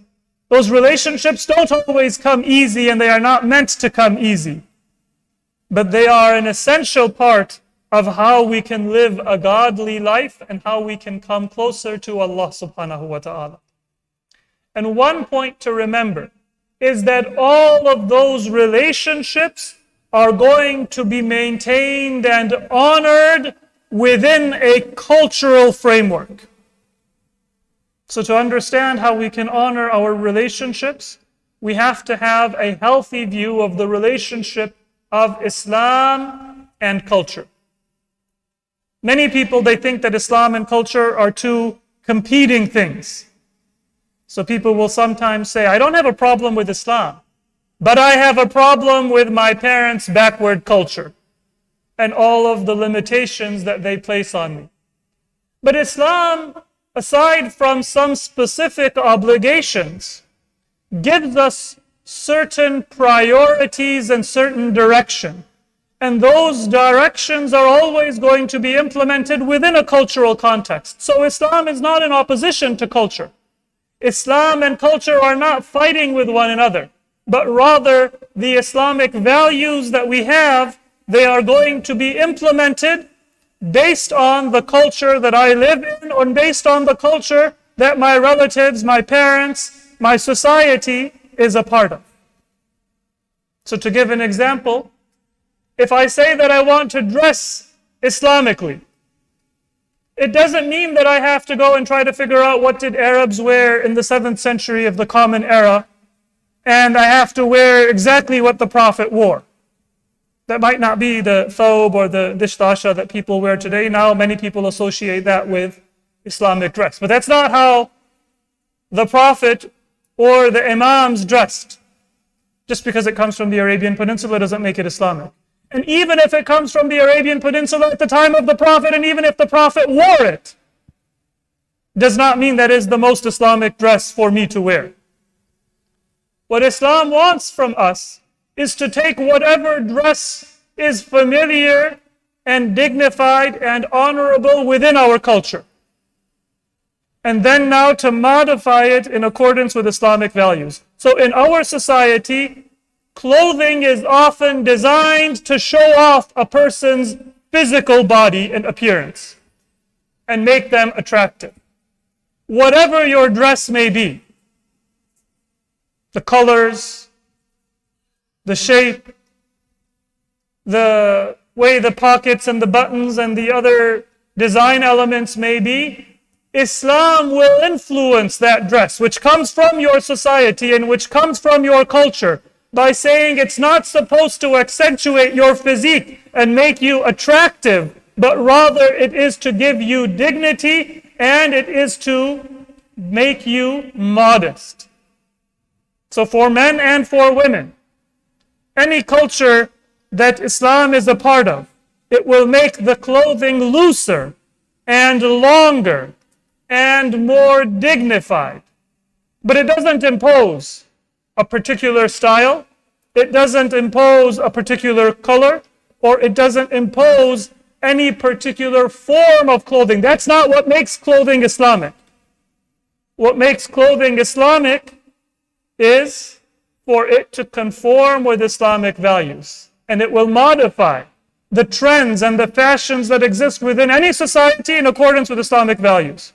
those relationships don't always come easy, and they are not meant to come easy. But they are an essential part of how we can live a godly life and how we can come closer to Allah subhanahu wa ta'ala. And one point to remember is that all of those relationships are going to be maintained and honored within a cultural framework. So to understand how we can honor our relationships, we have to have a healthy view of the relationship of Islam and culture. Many people, they think that Islam and culture are two competing things. So people will sometimes say, I don't have a problem with Islam, but I have a problem with my parents' backward culture and all of the limitations that they place on me. But Islam, aside from some specific obligations, gives us certain priorities and certain direction. And those directions are always going to be implemented within a cultural context. So Islam is not in opposition to culture. Islam and culture are not fighting with one another, but rather the Islamic values that we have, they are going to be implemented based on the culture that I live in, or based on the culture that my relatives, my parents, my society is a part of. So to give an example, if I say that I want to dress Islamically, it doesn't mean that I have to go and try to figure out what did Arabs wear in the 7th century of the Common Era, and I have to wear exactly what the Prophet wore. That might not be the thawb or the dishtasha that people wear today. Now many people associate that with Islamic dress. But that's not how the Prophet or the Imams dressed. Just because it comes from the Arabian Peninsula doesn't make it Islamic. And even if it comes from the Arabian Peninsula at the time of the Prophet, and even if the Prophet wore it, does not mean that is the most Islamic dress for me to wear. What Islam wants from us is to take whatever dress is familiar and dignified and honorable within our culture, and then now to modify it in accordance with Islamic values. So in our society, clothing is often designed to show off a person's physical body and appearance and make them attractive. Whatever your dress may be, the colors, the shape, the way the pockets and the buttons and the other design elements may be, Islam will influence that dress, which comes from your society and which comes from your culture, by saying it's not supposed to accentuate your physique and make you attractive, but rather it is to give you dignity and it is to make you modest. So for men and for women, any culture that Islam is a part of, it will make the clothing looser and longer and more dignified. But it doesn't impose a particular style, it doesn't impose a particular color, or it doesn't impose any particular form of clothing. That's not what makes clothing Islamic. What makes clothing Islamic is for it to conform with Islamic values. And it will modify the trends and the fashions that exist within any society in accordance with Islamic values.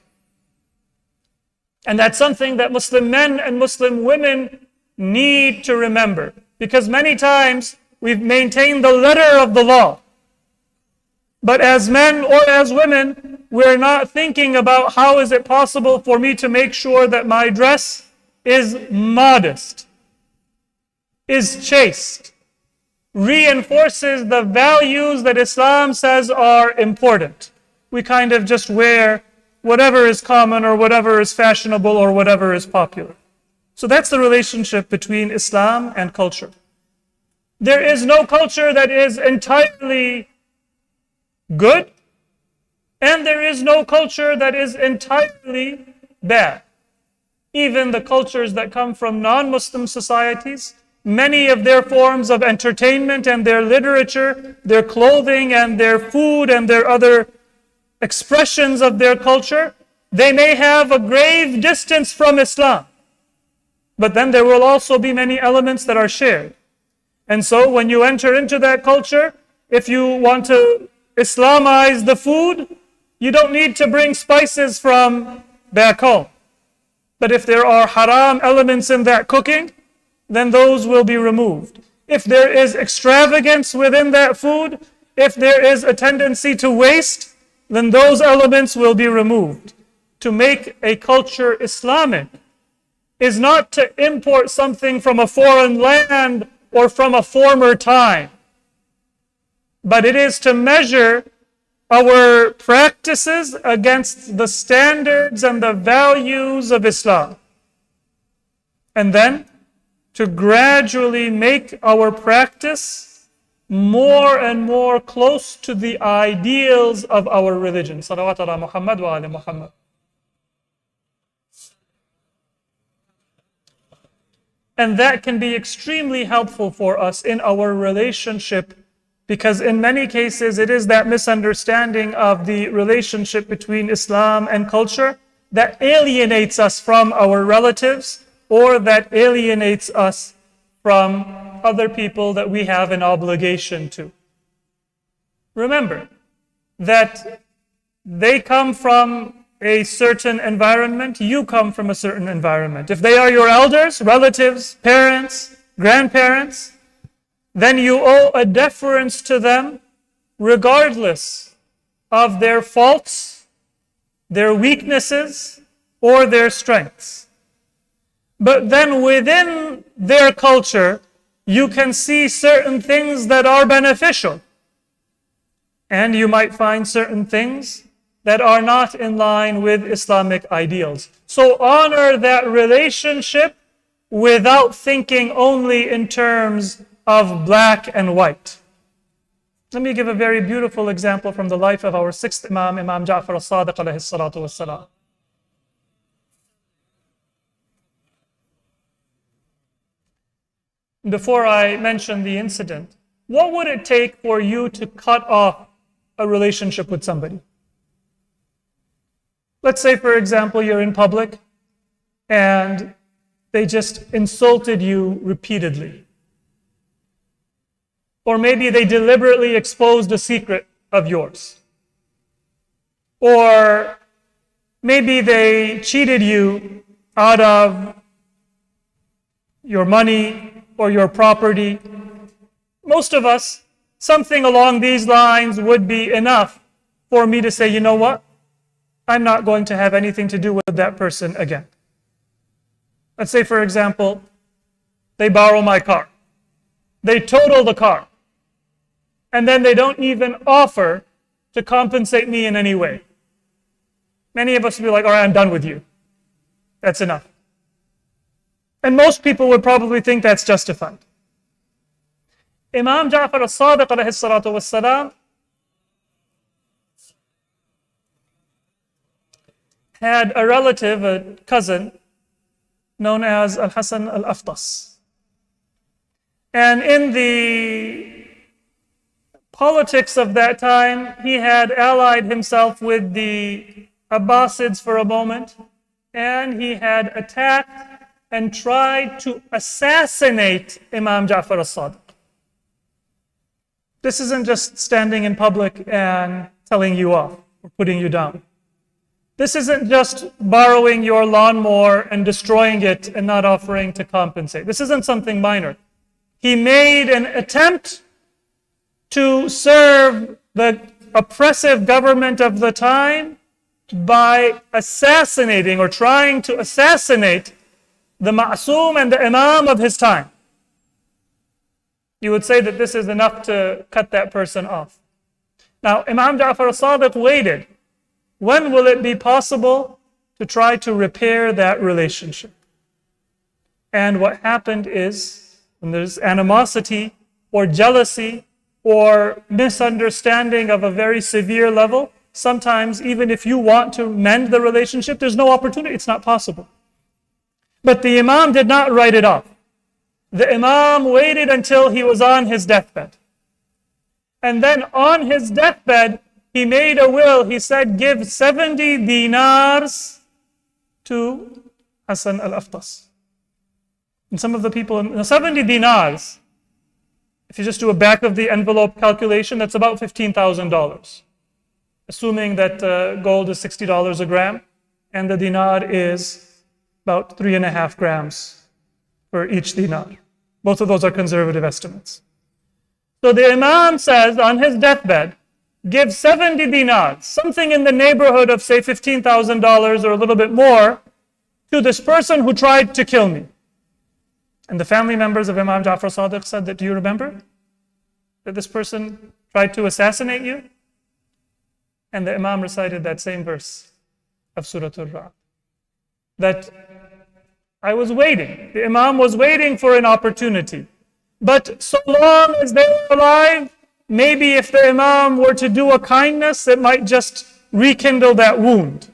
And that's something that Muslim men and Muslim women need to remember. Because many times we've maintained the letter of the law. But as men or as women, we're not thinking about how is it possible for me to make sure that my dress is modest, is chaste, reinforces the values that Islam says are important. We kind of just wear whatever is common or whatever is fashionable or whatever is popular. So that's the relationship between Islam and culture. There is no culture that is entirely good, and there is no culture that is entirely bad. Even the cultures that come from non-Muslim societies, many of their forms of entertainment and their literature, their clothing and their food and their other expressions of their culture, they may have a grave distance from Islam. But then there will also be many elements that are shared. And so when you enter into that culture, if you want to Islamize the food, you don't need to bring spices from back home. But if there are haram elements in that cooking, then those will be removed. If there is extravagance within that food, if there is a tendency to waste, then those elements will be removed. To make a culture Islamic is not to import something from a foreign land or from a former time, but it is to measure our practices against the standards and the values of Islam. And then to gradually make our practice more and more close to the ideals of our religion. Salawat ala Muhammad wa ala Muhammad. And that can be extremely helpful for us in our relationship, because in many cases it is that misunderstanding of the relationship between Islam and culture that alienates us from our relatives, or that alienates us from other people that we have an obligation to. Remember that they come from a certain environment, you come from a certain environment. If they are your elders, relatives, parents, grandparents, then you owe a deference to them regardless of their faults, their weaknesses, or their strengths. But then within their culture, you can see certain things that are beneficial. And you might find certain things that are not in line with Islamic ideals. So honor that relationship without thinking only in terms of black and white. Let me give a very beautiful example from the life of our sixth Imam, Imam Ja'far al-Sadiq alayhi salatu wassalam. Before I mention the incident, what would it take for you to cut off a relationship with somebody? Let's say, for example, you're in public and they just insulted you repeatedly. Or maybe they deliberately exposed a secret of yours. Or maybe they cheated you out of your money or your property. Most of us, something along these lines would be enough for me to say, you know what? I'm not going to have anything to do with that person again. Let's say, for example, they borrow my car. They total the car. And then they don't even offer to compensate me in any way. Many of us would be like, all right, I'm done with you. That's enough. And most people would probably think that's justified. Imam Ja'far al-Sadiq alayhi salatu wassalam had a relative, a cousin, known as Al-Hasan al-Aftas. And in the politics of that time, he had allied himself with the Abbasids for a moment, and he had attacked and tried to assassinate Imam Ja'far al-Sadiq. This isn't just standing in public and telling you off or putting you down. This isn't just borrowing your lawnmower and destroying it and not offering to compensate. This isn't something minor. He made an attempt to serve the oppressive government of the time by assassinating or trying to assassinate the Ma'soom and the Imam of his time. You would say that this is enough to cut that person off. Now, Imam Ja'far al-Sadiq waited. When will it be possible to try to repair that relationship? And what happened is, when there's animosity or jealousy or misunderstanding of a very severe level, sometimes even if you want to mend the relationship, there's no opportunity, it's not possible. But the Imam did not write it off. The Imam waited until he was on his deathbed. And then on his deathbed, he made a will. He said, give 70 dinars to Hasan al-Aftas. And some of the people, 70 dinars, if you just do a back of the envelope calculation, that's about $15,000. Assuming that gold is $60 a gram, and the dinar is about 3.5 grams for each dinar. Both of those are conservative estimates. So the Imam says on his deathbed, give 70 dinars, something in the neighborhood of say $15,000 or a little bit more, to this person who tried to kill me. And the family members of Imam Ja'far Sadiq said that, do you remember that this person tried to assassinate you? And the Imam recited that same verse of Surah Al-Ra'd. That I was waiting. The Imam was waiting for an opportunity. But so long as they were alive, maybe if the Imam were to do a kindness, it might just rekindle that wound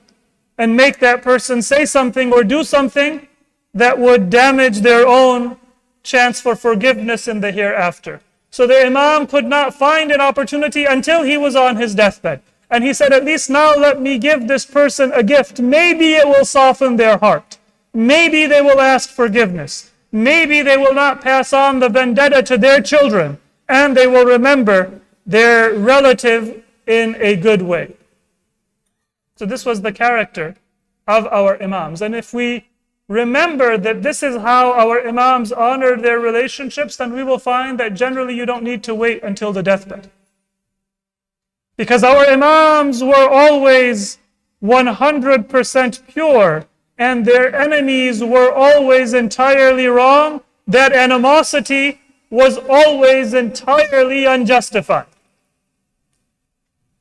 and make that person say something or do something that would damage their own chance for forgiveness in the hereafter. So the Imam could not find an opportunity until he was on his deathbed. And he said, at least now let me give this person a gift. Maybe it will soften their heart. Maybe they will ask forgiveness. Maybe they will not pass on the vendetta to their children. And they will remember their relative in a good way. So this was the character of our Imams. And if we remember that this is how our Imams honored their relationships, then we will find that generally you don't need to wait until the deathbed. Because our Imams were always 100% pure, and their enemies were always entirely wrong. That animosity was always entirely unjustified.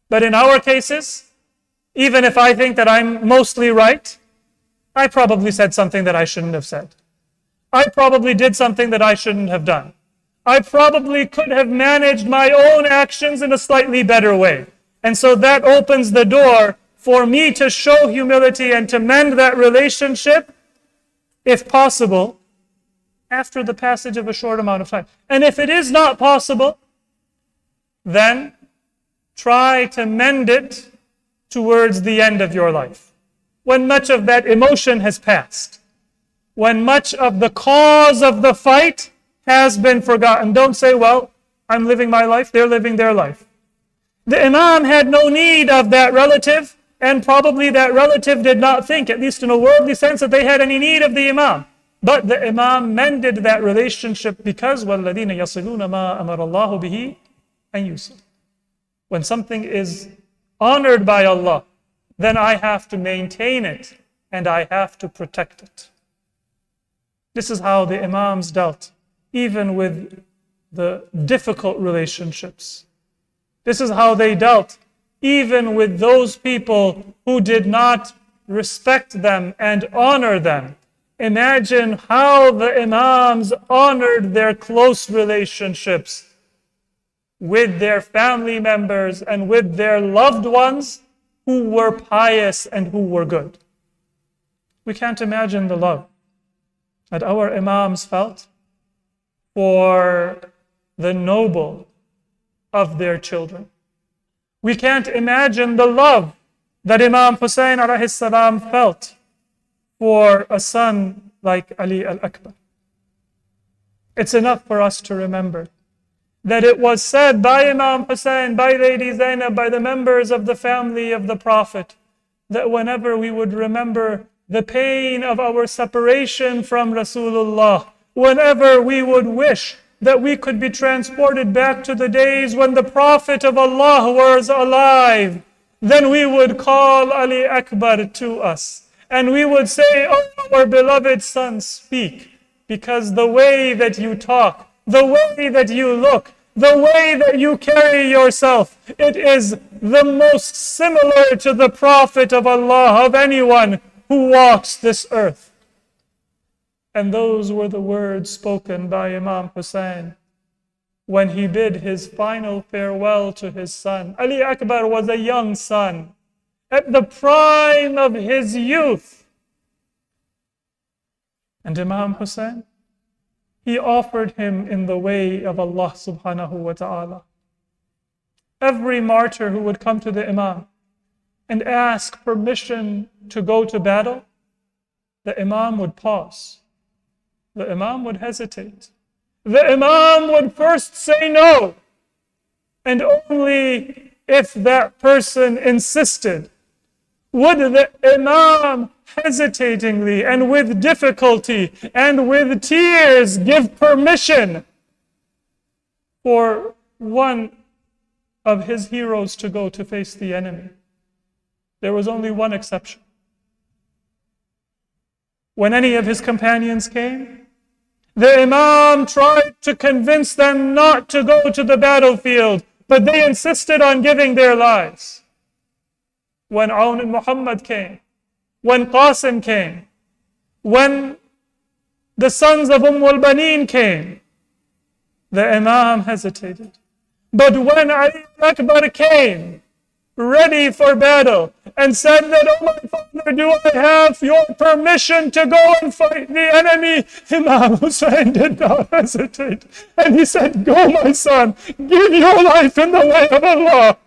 But in our cases, even if I think that I'm mostly right, I probably said something that I shouldn't have said. I probably did something that I shouldn't have done. I probably could have managed my own actions in a slightly better way. And so that opens the door for me to show humility and to mend that relationship, if possible, after the passage of a short amount of time. And if it is not possible, then try to mend it towards the end of your life, when much of that emotion has passed, when much of the cause of the fight has been forgotten. Don't say, well, I'm living my life, they're living their life. The Imam had no need of that relative, and probably that relative did not think, at least in a worldly sense, that they had any need of the Imam. But the Imam mended that relationship because وَالَّذِينَ يَصِلُونَ مَا أَمَرَ اللَّهُ بِهِ أَن يُوصَلَ. When something is honored by Allah, then I have to maintain it and I have to protect it. This is how the Imams dealt, even with the difficult relationships. This is how they dealt, even with those people who did not respect them and honor them. Imagine how the Imams honored their close relationships with their family members and with their loved ones who were pious and who were good. We can't imagine the love that our Imams felt for the noble of their children. We can't imagine the love that Imam Hussein alayhi salam felt for a son like Ali al-Akbar. It's enough for us to remember that it was said by Imam Hussein, by Lady Zainab, by the members of the family of the Prophet, that whenever we would remember the pain of our separation from Rasulullah, whenever we would wish that we could be transported back to the days when the Prophet of Allah was alive, then we would call Ali Akbar to us. And we would say, "Oh, our beloved son, speak. Because the way that you talk, the way that you look, the way that you carry yourself, it is the most similar to the Prophet of Allah, of anyone who walks this earth." And those were the words spoken by Imam Hussein when he bid his final farewell to his son. Ali Akbar was a young son at the prime of his youth. And Imam Hussein, he offered him in the way of Allah subhanahu wa ta'ala. Every martyr who would come to the Imam and ask permission to go to battle, the Imam would pause. The Imam would hesitate. The Imam would first say no. And only if that person insisted would the Imam hesitatingly and with difficulty and with tears give permission for one of his heroes to go to face the enemy. There was only one exception. When any of his companions came, the Imam tried to convince them not to go to the battlefield, but they insisted on giving their lives. When Aun and Muhammad came, when Qasim came, when the sons of al-Baneen came, the Imam hesitated. But when Ali Akbar came, ready for battle, and said that, "Oh my father, do I have your permission to go and fight the enemy?" Imam Hussein did not hesitate. And he said, "Go, my son, give your life in the way of Allah."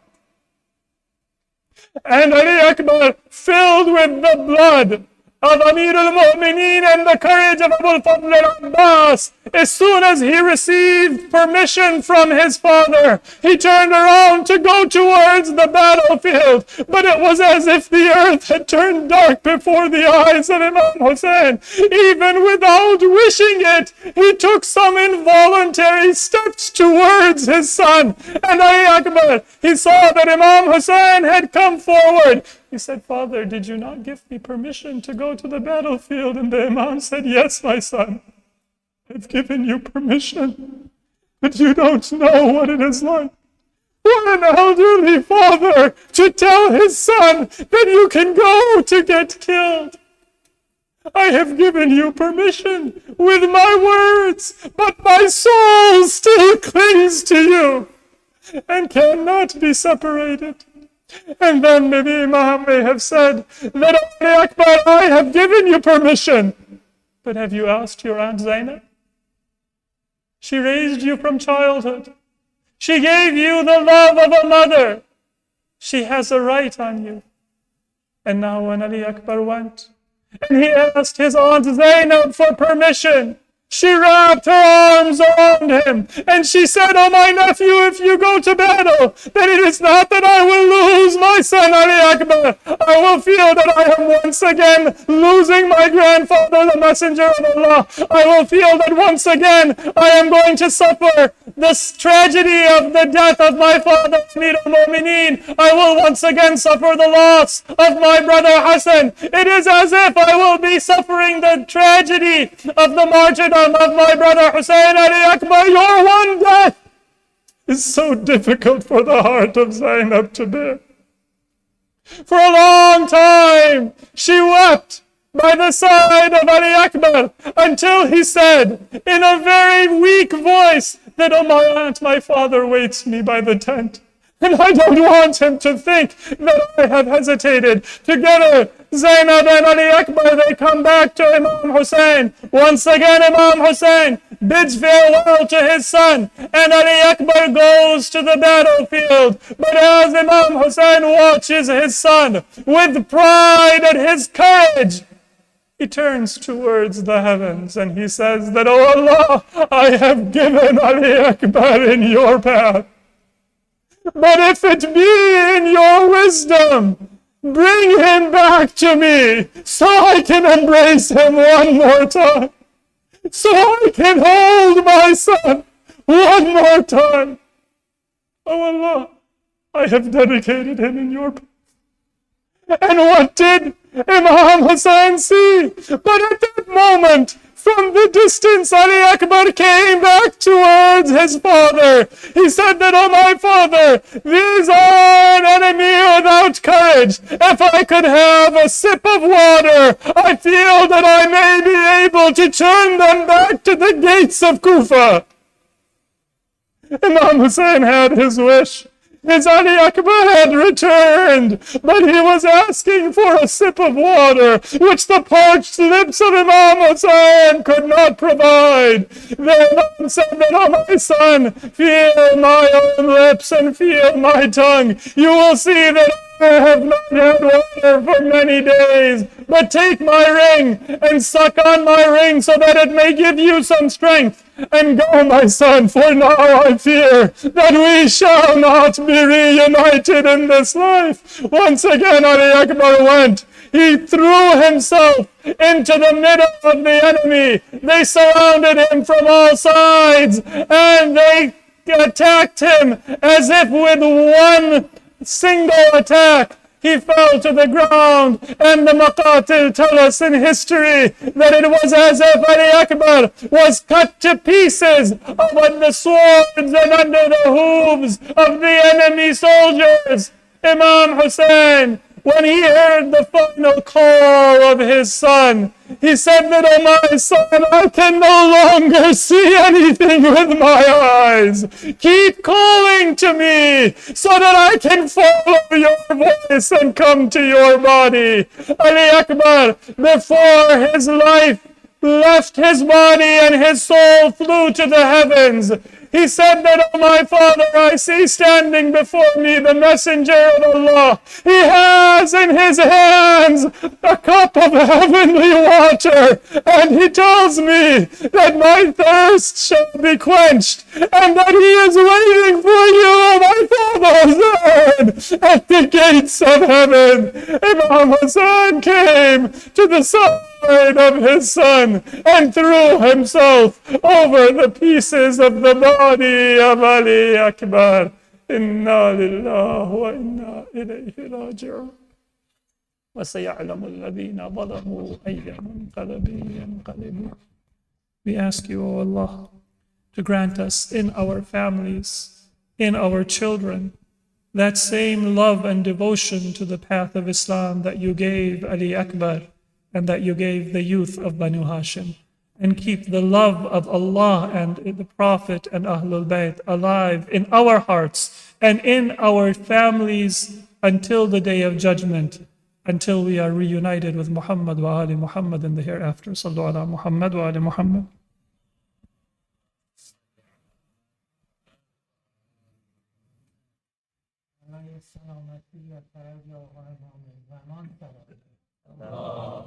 And Ali Akbar, filled with the blood of Amir al-Mu'mineen and the courage of Abu al-Fadl al-Abbas, as soon as he received permission from his father, he turned around to go towards the battlefield. But it was as if the earth had turned dark before the eyes of Imam Hussein. Even without wishing it, he took some involuntary steps towards his son. And Ali Akbar, he saw that Imam Hussein had come forward. He said, "Father, did you not give me permission to go to the battlefield?" And the Imam said, "Yes, my son, I've given you permission, but you don't know what it is like for an elderly father to tell his son that you can go to get killed. I have given you permission with my words, but my soul still clings to you and cannot be separated." And then maybe Imam may have said that, "Ali Akbar, I have given you permission. But have you asked your Aunt Zainab? She raised you from childhood. She gave you the love of a mother. She has a right on you." And now when Ali Akbar went and he asked his Aunt Zainab for permission, she wrapped her arms around him and she said, "Oh, my nephew, if you go to battle, then it is not that I will lose my son Ali Akbar. I will feel that I am once again losing my grandfather, the Messenger of Allah. I will feel that once again I am going to suffer this tragedy of the death of my father, Amir al-Mu'mineen. I will once again suffer the loss of my brother Hasan. It is as if I will be suffering the tragedy of the martyrdom of my brother Hussein. Ali Akbar, your one death is so difficult for the heart of Zainab to bear." For a long time, she wept by the side of Ali Akbar until he said in a very weak voice that, "Oh, my aunt, my father waits me by the tent. And I don't want him to think that I have hesitated." Together, Zainab and Ali Akbar, they come back to Imam Hussein. Once again, Imam Hussein bids farewell to his son, and Ali Akbar goes to the battlefield. But as Imam Hussein watches his son with pride at his courage, he turns towards the heavens and he says that, "Oh Allah, I have given Ali Akbar in your path. But if it be in your wisdom, bring him back to me so I can embrace him one more time, so I can hold my son one more time. Oh Allah, I have dedicated him in your path. And what did Imam Hasan see? But at that moment, from the distance, Ali Akbar came back towards his father. He said that, "Oh, my father, these are an enemy without courage. If I could have a sip of water, I feel that I may be able to turn them back to the gates of Kufa." Imam Hussein had his wish. His Ali Akbar had returned, but he was asking for a sip of water, which the parched lips of Imam Hussein could not provide. The Imam said that, "Oh, my son, feel my own lips and feel my tongue. You will see that I have not had water for many days, but take my ring and suck on my ring so that it may give you some strength. And go, my son, for now I fear that we shall not be reunited in this life." Once again, Ali Akbar went. He threw himself into the middle of the enemy. They surrounded him from all sides, and they attacked him as if with one single attack. He fell to the ground, and the Maqatil tell us in history that it was as if Ali Akbar was cut to pieces with the swords and under the hooves of the enemy soldiers. Imam Hussein, when he heard the final call of his son, he said that, "Oh, my son, I can no longer see anything with my eyes. Keep calling to me so that I can follow your voice and come to your body." Ali Akbar, before his life left his body and his soul flew to the heavens, he said that, "Oh, my father, I see standing before me the messenger of Allah. He has in his hands a cup of heavenly water, and he tells me that my thirst shall be quenched, and that he is waiting for you, my father Hassan, at the gates of heaven." Imam Hassan came to the side of his son and threw himself over the pieces of the body of Ali Akbar. Inna lillahi wa inna ilayhi raji'un. وَسَيَعْلَمُ الَّذِينَ ظَلَمُوا أَيَّ مُنْقَلَبٍ يَنْقَلِبُونَ. We ask you, O Allah, to grant us in our families, in our children, that same love and devotion to the path of Islam that you gave Ali Akbar and that you gave the youth of Banu Hashim. And keep the love of Allah and the Prophet and Ahlul Bayt alive in our hearts and in our families until the day of judgment, until we are reunited with Muhammad wa Ali Muhammad in the hereafter. Sallu ala Muhammad wa Ali Muhammad. Allah